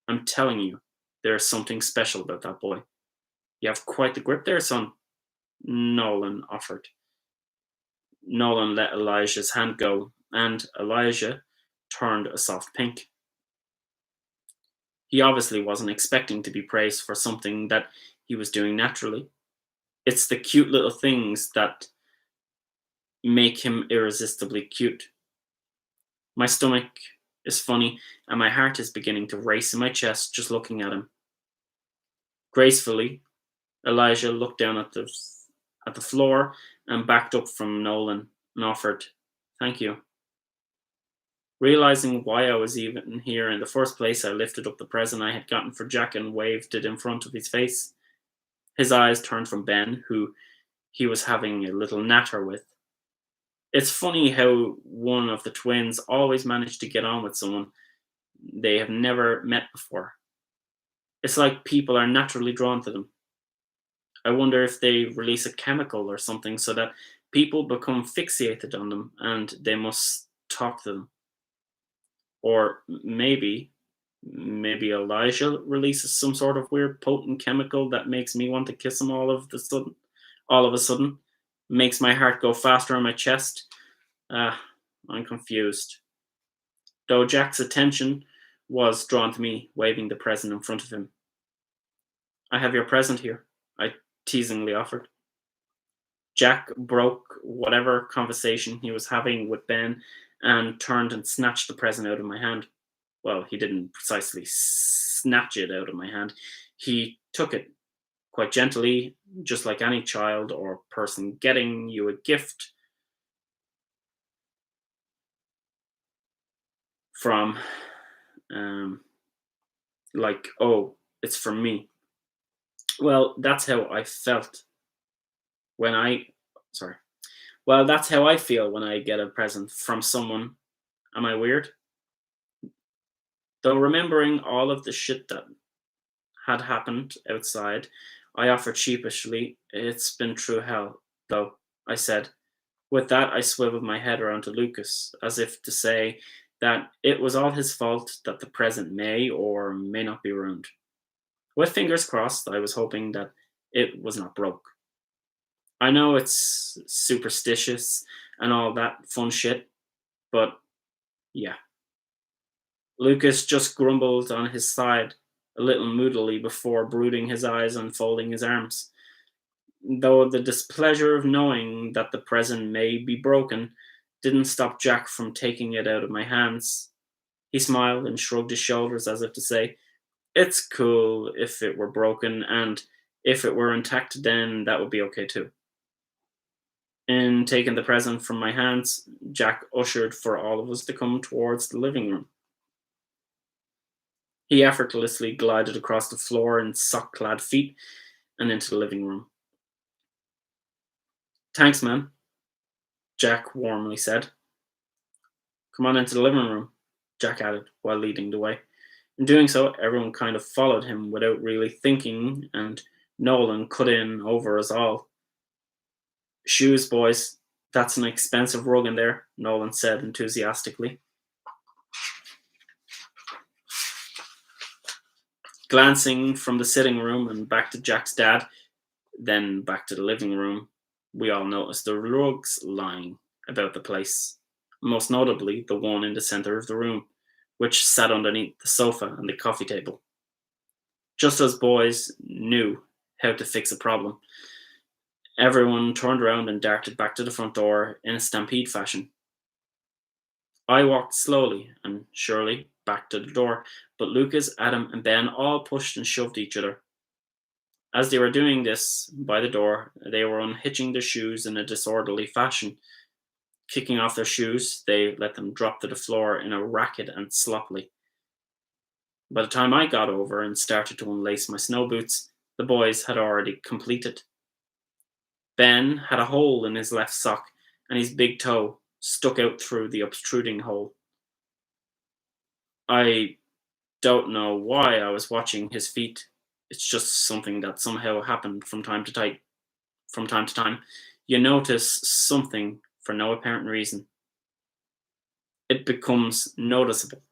I'm telling you, there's something special about that boy. You have quite the grip there, son, Nolan offered. Nolan let Elijah's hand go, and Elijah turned a soft pink. He obviously wasn't expecting to be praised for something that he was doing naturally. It's the cute little things that make him irresistibly cute. My stomach is funny, and my heart is beginning to race in my chest just looking at him. Gracefully, Elijah looked down at the floor and backed up from Nolan and offered, Thank you. Realizing why I was even here in the first place, I lifted up the present I had gotten for Jack and waved it in front of his face. His eyes turned from Ben, who he was having a little natter with. It's funny how one of the twins always managed to get on with someone. they have never met before. It's like people are naturally drawn to them. I wonder if they release a chemical or something so that people become fixated on them and they must talk to them. Or maybe Elijah releases some sort of weird potent chemical that makes me want to kiss him all of a sudden, makes my heart go faster in my chest. Ah, I'm confused. Though Jack's attention was drawn to me, waving the present in front of him. I have your present here, I teasingly offered. Jack broke whatever conversation he was having with Ben and turned and snatched the present out of my hand. Well, he didn't precisely snatch it out of my hand. He took it quite gently, just like any child or person getting you a gift from, um, like, oh, it's from me. Well, that's how I felt when I, sorry. Well, that's how I feel when I get a present from someone. Am I weird? Though remembering all of the shit that had happened outside, I offered sheepishly, "It's been true hell, though," I said. With that, I swiveled my head around to Lucas, as if to say that it was all his fault that the present may or may not be ruined. With fingers crossed, I was hoping that it was not broke. I know it's superstitious and all that fun shit, but yeah. Lucas just grumbled on his side, a little moodily before brooding his eyes and folding his arms. Though the displeasure of knowing that the present may be broken didn't stop Jack from taking it out of my hands. He smiled and shrugged his shoulders as if to say, "It's cool if it were broken, and if it were intact, then that would be okay too." In taking the present from my hands, Jack ushered for all of us to come towards the living room. He effortlessly glided across the floor in sock clad feet and into the living room. "Thanks, man," Jack warmly said. "Come on into the living room," Jack added while leading the way. In doing so, everyone kind of followed him without really thinking, and Nolan cut in over us all. "Shoes, boys. That's an expensive rug in there," Nolan said enthusiastically. Glancing from the sitting room and back to Jack's dad, then back to the living room, we all noticed the rugs lying about the place, most notably the one in the center of the room, which sat underneath the sofa and the coffee table. Just as boys knew how to fix a problem, everyone turned around and darted back to the front door in a stampede fashion. I walked slowly and surely back to the door, but Lucas, Adam, and Ben all pushed and shoved each other. As they were doing this by the door, they were unhitching their shoes in a disorderly fashion. Kicking off their shoes, they let them drop to the floor in a racket and sloppily. By the time I got over and started to unlace my snow boots, the boys had already completed. Ben had a hole in his left sock, and his big toe stuck out through the obtruding hole. I don't know why I was watching his feet. It's just something that somehow happened from time to time. From time to time, you notice something for no apparent reason. It becomes noticeable.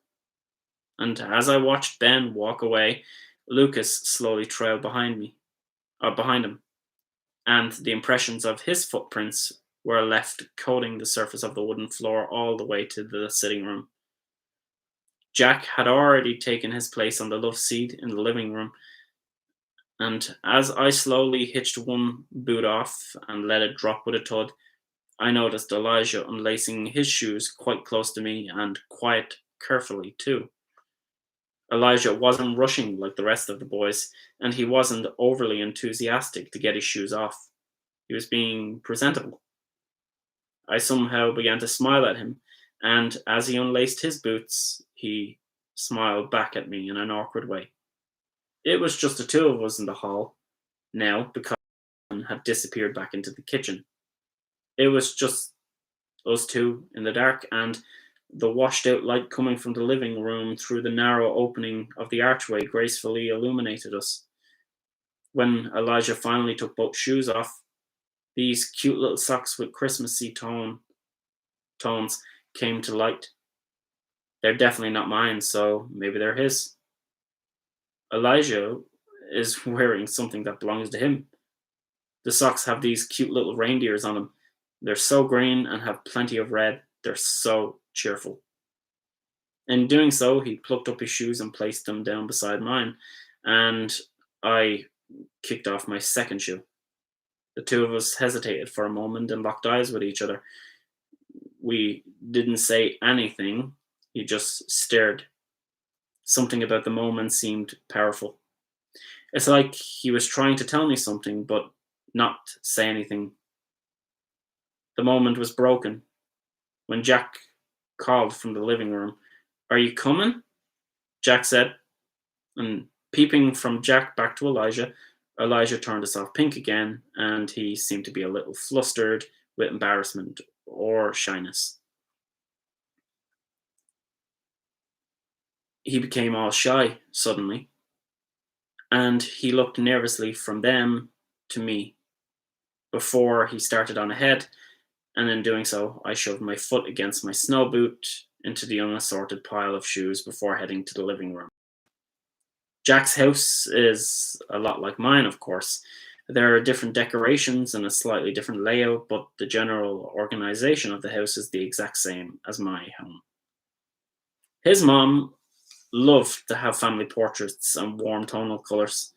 And as I watched Ben walk away, Lucas slowly trailed behind him, and the impressions of his footprints were left coating the surface of the wooden floor all the way to the sitting room. Jack had already taken his place on the love seat in the living room, and as I slowly hitched one boot off and let it drop with a thud, I noticed Elijah unlacing his shoes quite close to me and quite carefully, too. Elijah wasn't rushing like the rest of the boys, and he wasn't overly enthusiastic to get his shoes off. He was being presentable. I somehow began to smile at him, and as he unlaced his boots, he smiled back at me in an awkward way. It was just the two of us in the hall now because Alan had disappeared back into the kitchen. It was just us two in the dark, and the washed out light coming from the living room through the narrow opening of the archway gracefully illuminated us. When Elijah finally took both shoes off, these cute little socks with Christmassy tones came to light. They're definitely not mine, so maybe they're his. Elijah is wearing something that belongs to him. The socks have these cute little reindeers on them. They're so green and have plenty of red. They're so cheerful. In doing so, he plucked up his shoes and placed them down beside mine, and I kicked off my second shoe. The two of us hesitated for a moment and locked eyes with each other. We didn't say anything, he just stared. Something about the moment seemed powerful. It's like he was trying to tell me something, but not say anything. The moment was broken when Jack called from the living room. Are you coming? Jack said, and peeping from Jack back to Elijah, Elijah turned himself pink again, and he seemed to be a little flustered with embarrassment or shyness. He became all shy suddenly, and he looked nervously from them to me before he started on ahead, and in doing so, I shoved my foot against my snow boot into the unassorted pile of shoes before heading to the living room. Jack's house is a lot like mine, of course. There are different decorations and a slightly different layout, but the general organization of the house is the exact same as my home. His mom loved to have family portraits and warm tonal colors.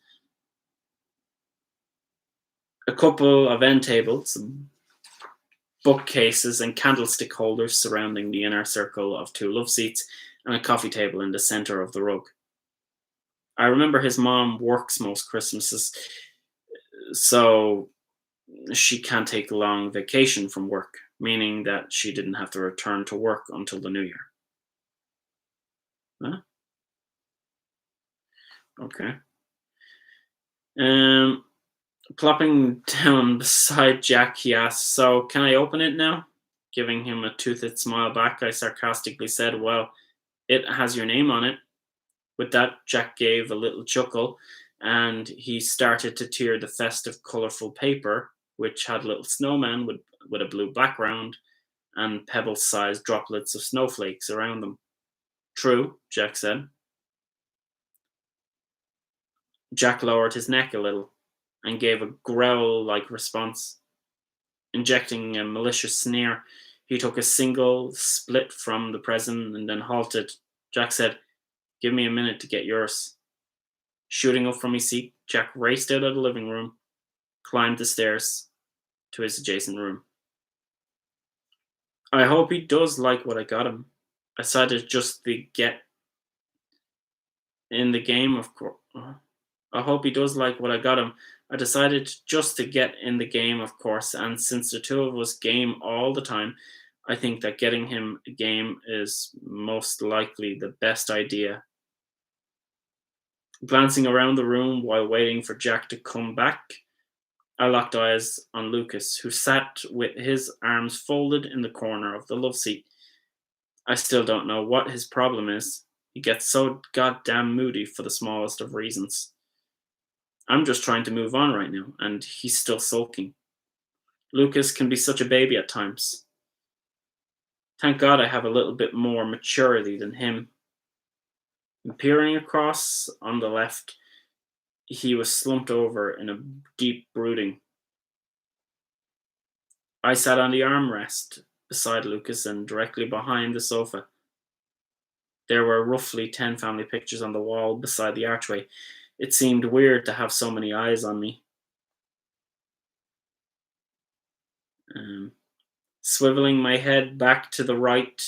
A couple of end tables, bookcases, and candlestick holders surrounding the inner circle of two love seats, and a coffee table in the center of the rug. I remember his mom works most Christmases, so she can't take a long vacation from work, meaning that she didn't have to return to work until the new year. Huh? Okay. Um, Plopping down beside Jack, he asked, so can I open it now? Giving him a toothed smile back, I sarcastically said, well, it has your name on it. With that, Jack gave a little chuckle, and he started to tear the festive, colourful paper, which had little snowmen with a blue background and pebble-sized droplets of snowflakes around them. True, Jack said. Jack lowered his neck a little and gave a growl-like response. Injecting a malicious sneer, he took a single split from the present and then halted. Jack said, give me a minute to get yours. Shooting up from his seat, Jack raced out of the living room, climbed the stairs to his adjacent room. I hope he does like what I got him. I decided just to get in the game, of course. I hope he does like what I got him. I decided just to get in the game, of course, and since the two of us game all the time, I think that getting him a game is most likely the best idea. Glancing around the room while waiting for Jack to come back, I locked eyes on Lucas, who sat with his arms folded in the corner of the love seat. I still don't know what his problem is. He gets so goddamn moody for the smallest of reasons. I'm just trying to move on right now, and he's still sulking. Lucas can be such a baby at times. Thank God I have a little bit more maturity than him. And peering across on the left, he was slumped over in a deep brooding. I sat on the armrest beside Lucas and directly behind the sofa. There were roughly 10 family pictures on the wall beside the archway. It seemed weird to have so many eyes on me. Swiveling my head back to the right,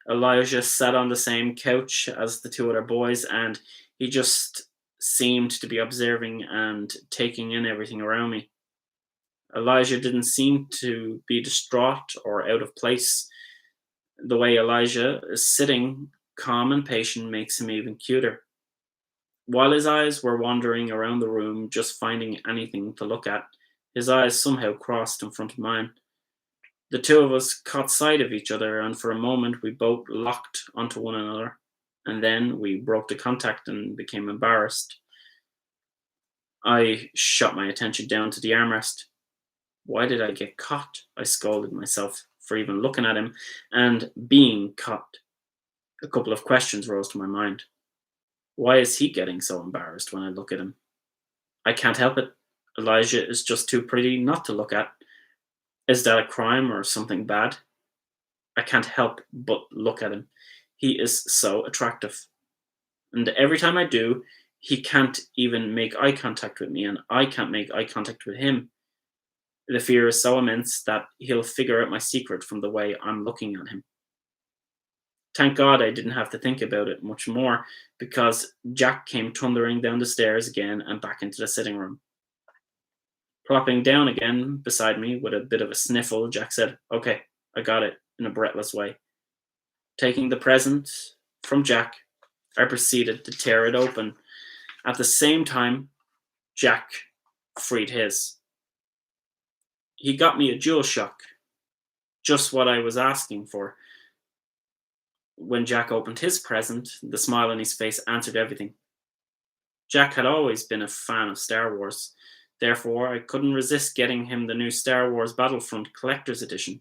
Elijah sat on the same couch as the two other boys, and he just seemed to be observing and taking in everything around me. Elijah didn't seem to be distraught or out of place. The way Elijah is sitting, calm and patient, makes him even cuter. While his eyes were wandering around the room, just finding anything to look at, his eyes somehow crossed in front of mine. The two of us caught sight of each other, and for a moment we both locked onto one another, and then we broke the contact and became embarrassed. I shot my attention down to the armrest. Why did I get caught? I scolded myself for even looking at him and being caught. A couple of questions rose to my mind. Why is he getting so embarrassed when I look at him? I can't help it. Elijah is just too pretty not to look at. Is that a crime or something bad? I can't help but look at him. He is so attractive. And every time I do, he can't even make eye contact with me, and I can't make eye contact with him. The fear is so immense that he'll figure out my secret from the way I'm looking at him. Thank God I didn't have to think about it much more, because Jack came thundering down the stairs again and back into the sitting room. Plopping down again beside me with a bit of a sniffle, Jack said, "Okay, I got it," in a breathless way. Taking the present from Jack, I proceeded to tear it open. At the same time, Jack freed his. He got me a jewel shock, just what I was asking for. When Jack opened his present, the smile on his face answered everything. Jack had always been a fan of Star Wars, therefore I couldn't resist getting him the new Star Wars Battlefront Collector's Edition.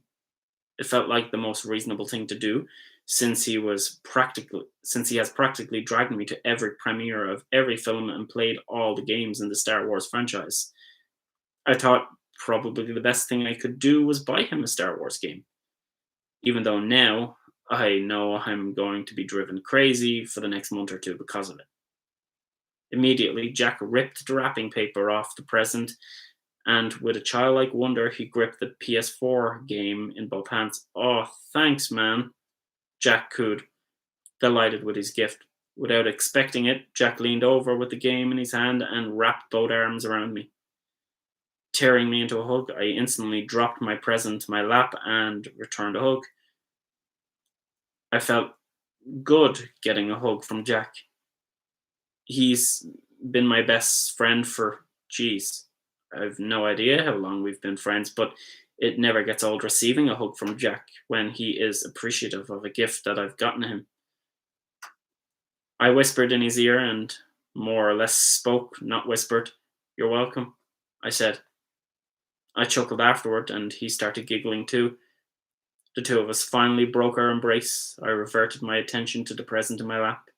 It felt like the most reasonable thing to do, since he has practically dragged me to every premiere of every film and played all the games in the Star Wars franchise. I thought probably the best thing I could do was buy him a Star Wars game, even though now I know I'm going to be driven crazy for the next month or two because of it. Immediately, Jack ripped the wrapping paper off the present, and with a childlike wonder, he gripped the PS4 game in both hands. "Oh, thanks, man," Jack cooed, delighted with his gift. Without expecting it, Jack leaned over with the game in his hand and wrapped both arms around me. Tearing me into a hug, I instantly dropped my present to my lap and returned the hug. I felt good getting a hug from Jack. He's been my best friend for, geez, I've no idea how long we've been friends, but it never gets old receiving a hug from Jack when he is appreciative of a gift that I've gotten him. I whispered in his ear and more or less spoke, not whispered. "You're welcome," I said. I chuckled afterward, and he started giggling too. The two of us finally broke our embrace. I reverted my attention to the present in my lap.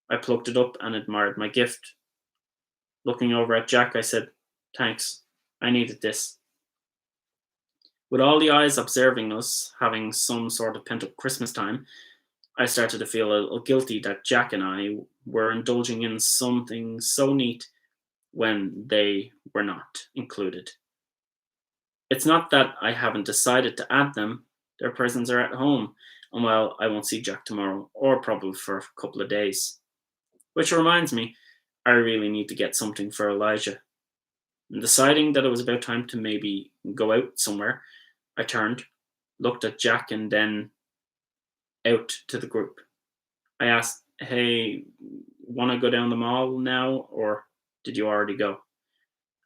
I plucked it up and admired my gift. Looking over at Jack, I said, "Thanks. I needed this." With all the eyes observing us, having some sort of pent up Christmas time, I started to feel a little guilty that Jack and I were indulging in something so neat when they were not included. It's not that I haven't decided to add them, their presents are at home, and well, I won't see Jack tomorrow, or probably for a couple of days. Which reminds me, I really need to get something for Elijah. And deciding that it was about time to maybe go out somewhere, I turned, looked at Jack, and then out to the group. I asked, "Hey, want to go down the mall now, or did you already go?"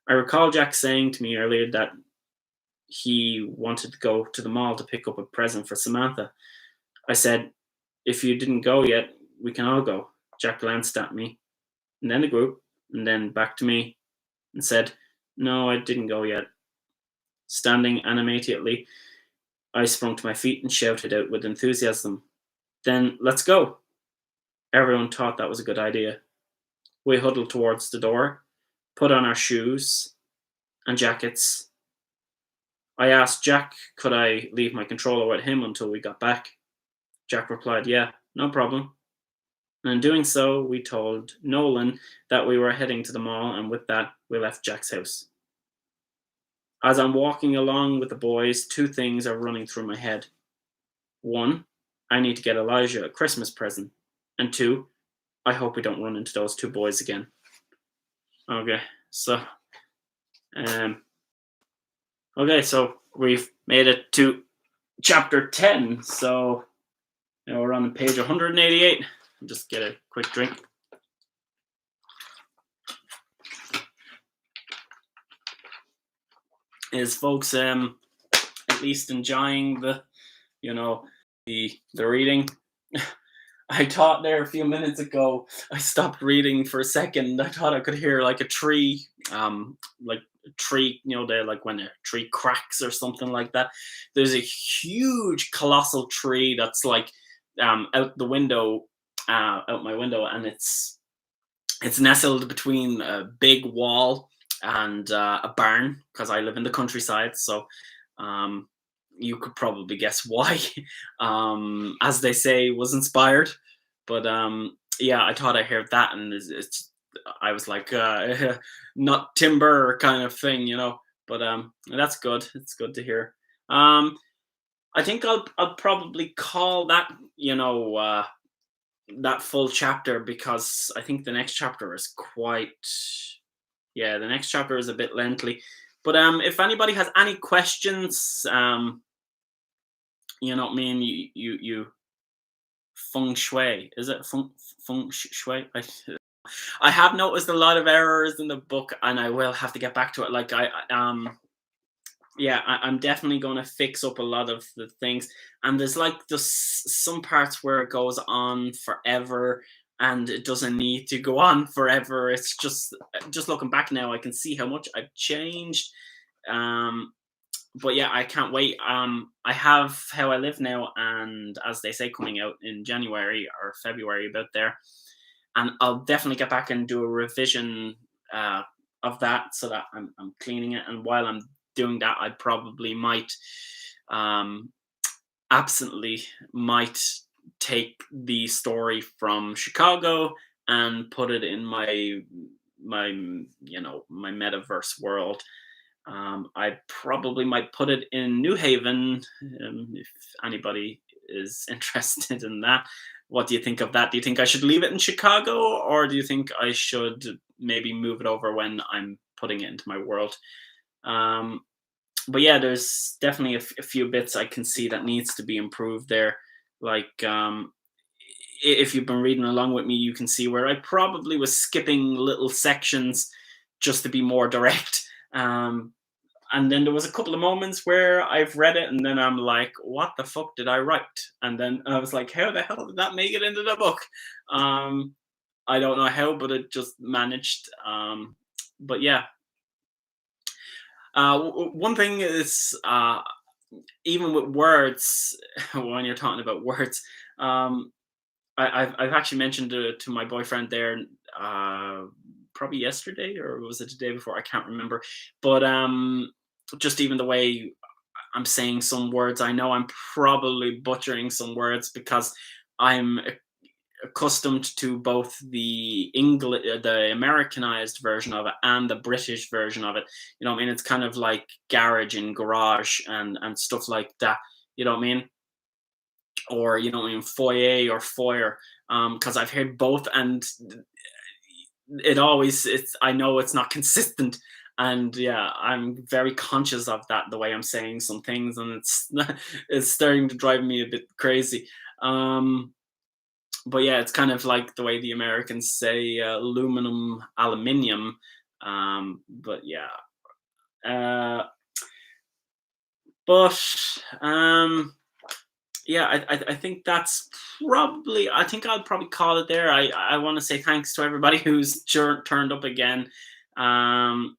I recall Jack saying to me earlier that he wanted to go to the mall to pick up a present for Samantha. I said, "If you didn't go yet, we can all go." Jack glanced at me, and then the group, and then back to me, and said, "No, I didn't go yet." Standing animatedly, I sprung to my feet and shouted out with enthusiasm, "Then let's go." Everyone thought that was a good idea. We huddled towards the door, put on our shoes and jackets. I asked Jack, could I leave my controller with him until we got back? Jack replied, "Yeah, no problem." And in doing so, we told Nolan that we were heading to the mall, and with that, we left Jack's house. As I'm walking along with the boys, two things are running through my head. One, I need to get Elijah a Christmas present. And two, I hope we don't run into those two boys again. Okay, so um, so we've made it to chapter 10. So now we're on page 188. I'll just get a quick drink. Folks, at least enjoying the, you know, the reading. I thought there a few minutes ago, I stopped reading for a second. I thought I could hear like a tree, like a tree, the like when a tree cracks or something like that. There's a huge, colossal tree that's like out the window, out my window, and it's nestled between a big wall and a barn because I live in the countryside. So um, you could probably guess why. As they say, was inspired. But yeah, I thought I heard that, and I was like, not timber kind of thing. But that's good. It's good to hear. Um, I think I'll probably call that that full chapter, because I think the next chapter is quite, yeah, the next chapter is a bit lengthy. But if anybody has any questions, you know what I mean, you feng shui, is it feng shui? I have noticed a lot of errors in the book, and I will have to get back to it. Like yeah, I'm definitely going to fix up a lot of the things. And there's like some parts where it goes on forever, and it doesn't need to go on forever. It's just looking back now, I can see how much I've changed. Um, but yeah, I can't wait. I have How I Live Now, and as they say, coming out in January or February, about there. And I'll definitely get back and do a revision of that, so that I'm cleaning it. And while I'm doing that, I probably might um, absently might take the story from Chicago and put it in my my metaverse world. I probably might put it in New Haven, if anybody is interested in that. What do you think of that? Do you think I should leave it in Chicago, or do you think I should maybe move it over when I'm putting it into my world? Um, but yeah, there's definitely a few bits I can see that needs to be improved there. Like if you've been reading along with me, you can see where I probably was skipping little sections just to be more direct. And then there was a couple of moments where I've read it and then I'm like, what the fuck did I write? And then I was like, how the hell did that make it into the book? I don't know how, but it just managed. But yeah, one thing is, even with words, when you're talking about words, um, I've actually mentioned to my boyfriend there, probably yesterday, or was it the day before? I can't remember. But just even the way I'm saying some words, I know I'm probably butchering some words because I'm accustomed to both the English, the Americanized version of it, and the British version of it. You know what I mean? It's kind of like garage and garage and stuff like that. You know what I mean? Or you know what I mean, foyer or foyer. Because I've heard both, and I know it's not consistent. And yeah, I'm very conscious of that, the way I'm saying some things, and it's starting to drive me a bit crazy. Um, but yeah, it's kind of like the way the Americans say aluminum, aluminium. But yeah, uh, but yeah, I think that's probably. I think I'll probably call it there. I want to say thanks to everybody who's turned up again. Um,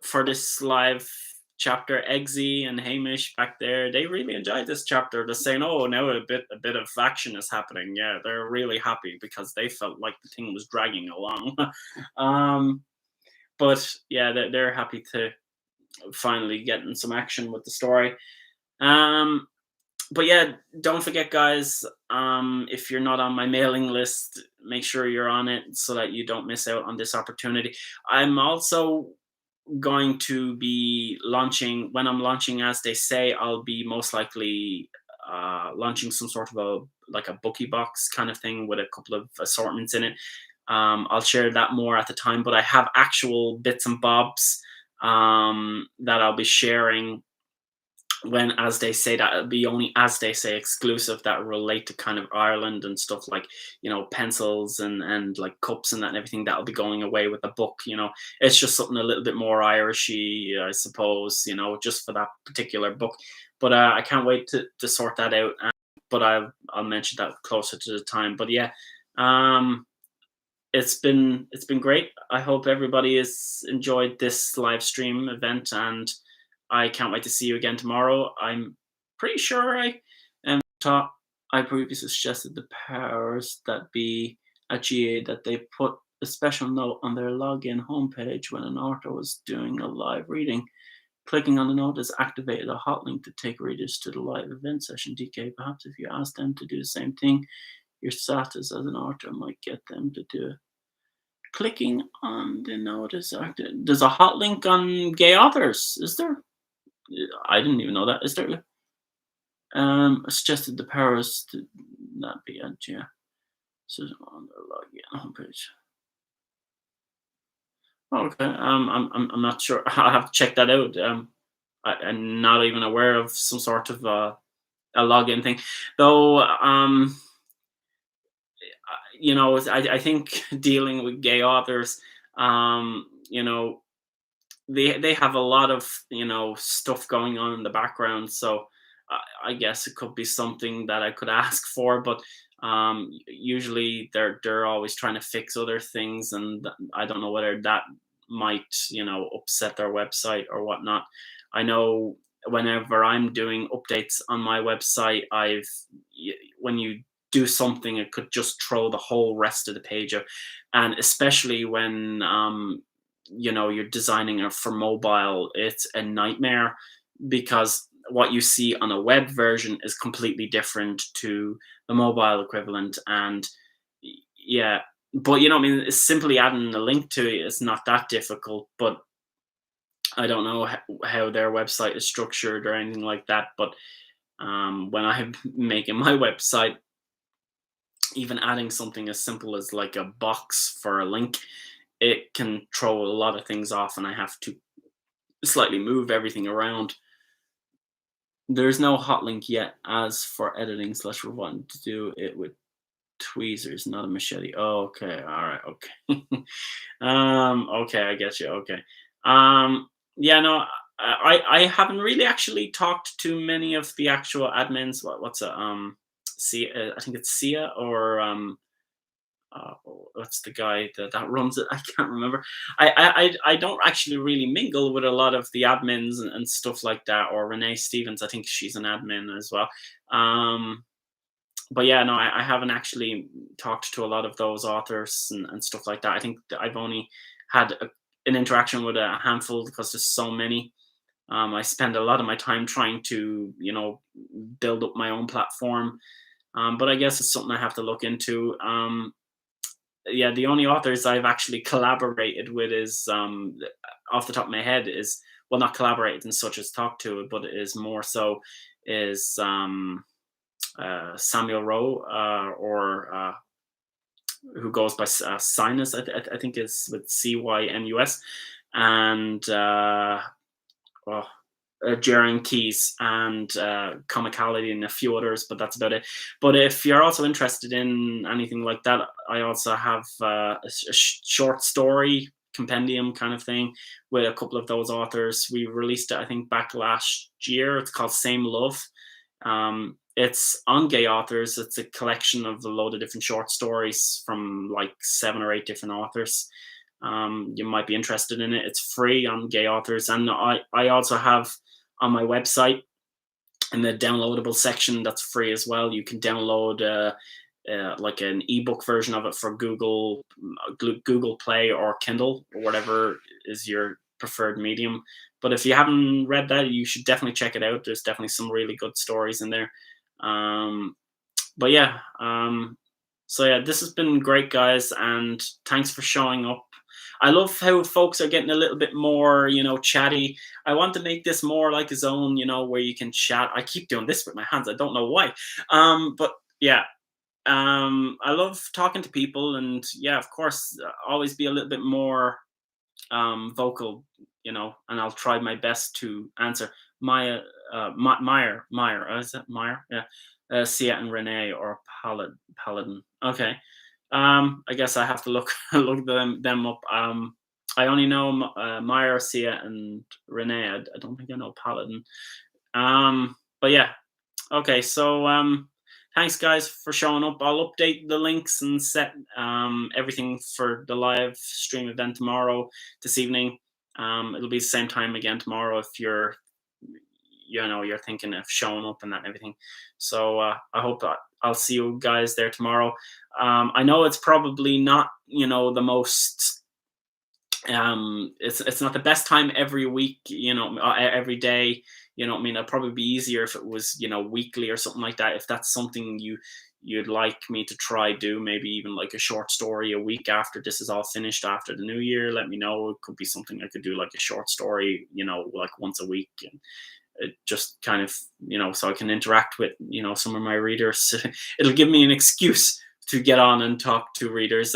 for this live chapter. Eggsy and Hamish back there, they really enjoyed this chapter. They're saying, "Oh, now a bit of action is happening." Yeah, they're really happy because they felt like the thing was dragging along. um, but yeah, they're happy to finally getting some action with the story. Um, but yeah, don't forget, guys. If you're not on my mailing list, make sure you're on it so that you don't miss out on this opportunity. I'm also going to be launching, when I'm launching, as they say, I'll be most likely launching some sort of a bookie box kind of thing with a couple of assortments in it. I'll share that more at the time, but I have actual bits and bobs that I'll be sharing when, as they say, that it'll be only, as they say, exclusive that relate to kind of Ireland and stuff like, pencils and like cups and that and everything that'll be going away with the book. It's just something a little bit more Irishy, I suppose. Just for that particular book. But I can't wait to sort that out. But I'll mention that closer to the time. But yeah, um, it's been great. I hope everybody has enjoyed this live stream event, and I can't wait to see you again tomorrow. I'm pretty sure taught I previously suggested the powers that be at GA that they put a special note on their login homepage when an author was doing a live reading. Clicking on the note has activated a hot link to take readers to the live event session. DK, perhaps if you ask them to do the same thing, your status as an author might get them to do it. Clicking on the notice active. There's a hot link on gay authors. Is there? I didn't even know that. Is there? Suggested the powers to not be at, yeah. So on the login homepage. Okay. I'm not sure. I'll have to check that out. I'm not even aware of some sort of a login thing, though. I think dealing with gay authors, they have a lot of stuff going on in the background, so I guess it could be something that I could ask for, but usually they're always trying to fix other things, and I don't know whether that might upset their website or whatnot. I know whenever I'm doing updates on my website, when you do something, it could just throw the whole rest of the page out, and especially when you're designing it for mobile, it's a nightmare because what you see on a web version is completely different to the mobile equivalent. And yeah, but I mean, it's simply adding a link to it is not that difficult, but I don't know how their website is structured or anything like that. But when I'm making my website, even adding something as simple as like a box for a link, it can throw a lot of things off, and I have to slightly move everything around. There's no hot link yet. As for editing slash want to do it with tweezers, not a machete. Oh, okay, all right, okay. Okay, I get you. Okay. Yeah, no, I haven't really actually talked to many of the actual admins. What's it? I think it's Sia or what's the guy that runs it? I can't remember. I don't actually really mingle with a lot of the admins and stuff like that. Or Renee Stevens, I think she's an admin as well. But yeah, no, I haven't actually talked to a lot of those authors and stuff like that. I think that I've only had an interaction with a handful because there's so many. I spend a lot of my time trying to, build up my own platform. But I guess it's something I have to look into. Yeah, the only authors I've actually collaborated with is off the top of my head is, well, not collaborated and such as talk to it, but it is more so is Samuel Rowe, or who goes by Sinus, I think is with Cynus, and well, Jaren Keys and Comicality and a few others, but that's about it. But if you're also interested in anything like that, I also have a short story compendium kind of thing with a couple of those authors. We released it, I think, back last year. It's called Same Love. It's on gay authors. It's a collection of a load of different short stories from like 7 or 8 different authors. You might be interested in it. It's free on gay authors, and I also have on my website in the downloadable section that's free as well. You can download like an ebook version of it for Google Play or Kindle or whatever is your preferred medium. But if you haven't read that, you should definitely check it out. There's definitely some really good stories in there. But yeah, so yeah, this has been great, guys, and thanks for showing up. I love how folks are getting a little bit more, chatty. I want to make this more like a zone, where you can chat. I keep doing this with my hands. I don't know why. But yeah, I love talking to people, and yeah, of course, always be a little bit more vocal, and I'll try my best to answer Maya, Meyer, is it Meyer? Yeah, Sia and Renee, or Paladin. Okay. I guess I have to look look them up. I only know Meyer, Sia, and Renee. I don't think I know Paladin. But yeah, okay. So thanks guys for showing up. I'll update the links and set everything for the live stream event tomorrow, this evening. It'll be the same time again tomorrow if you're, you're thinking of showing up and that and everything. So I hope that I'll see you guys there tomorrow. I know it's probably not, the most, it's not the best time every week, every day, what I mean. It'd probably be easier if it was, weekly or something like that. If that's something you'd like me to try do, maybe even like a short story a week after this is all finished after the new year, let me know. It could be something I could do, like a short story, like once a week. And it just kind of, so I can interact with, some of my readers. It'll give me an excuse to get on and talk to readers.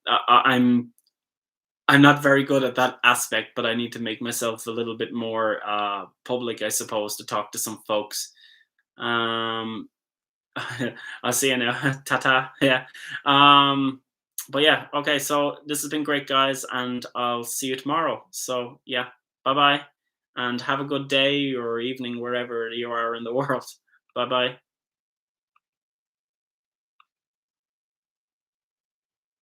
I'm not very good at that aspect, but I need to make myself a little bit more public, I suppose, to talk to some folks. Um, I'll see you now. Ta. Yeah. But yeah, okay. So this has been great, guys, and I'll see you tomorrow. So yeah, bye bye, and have a good day or evening wherever you are in the world. Bye bye.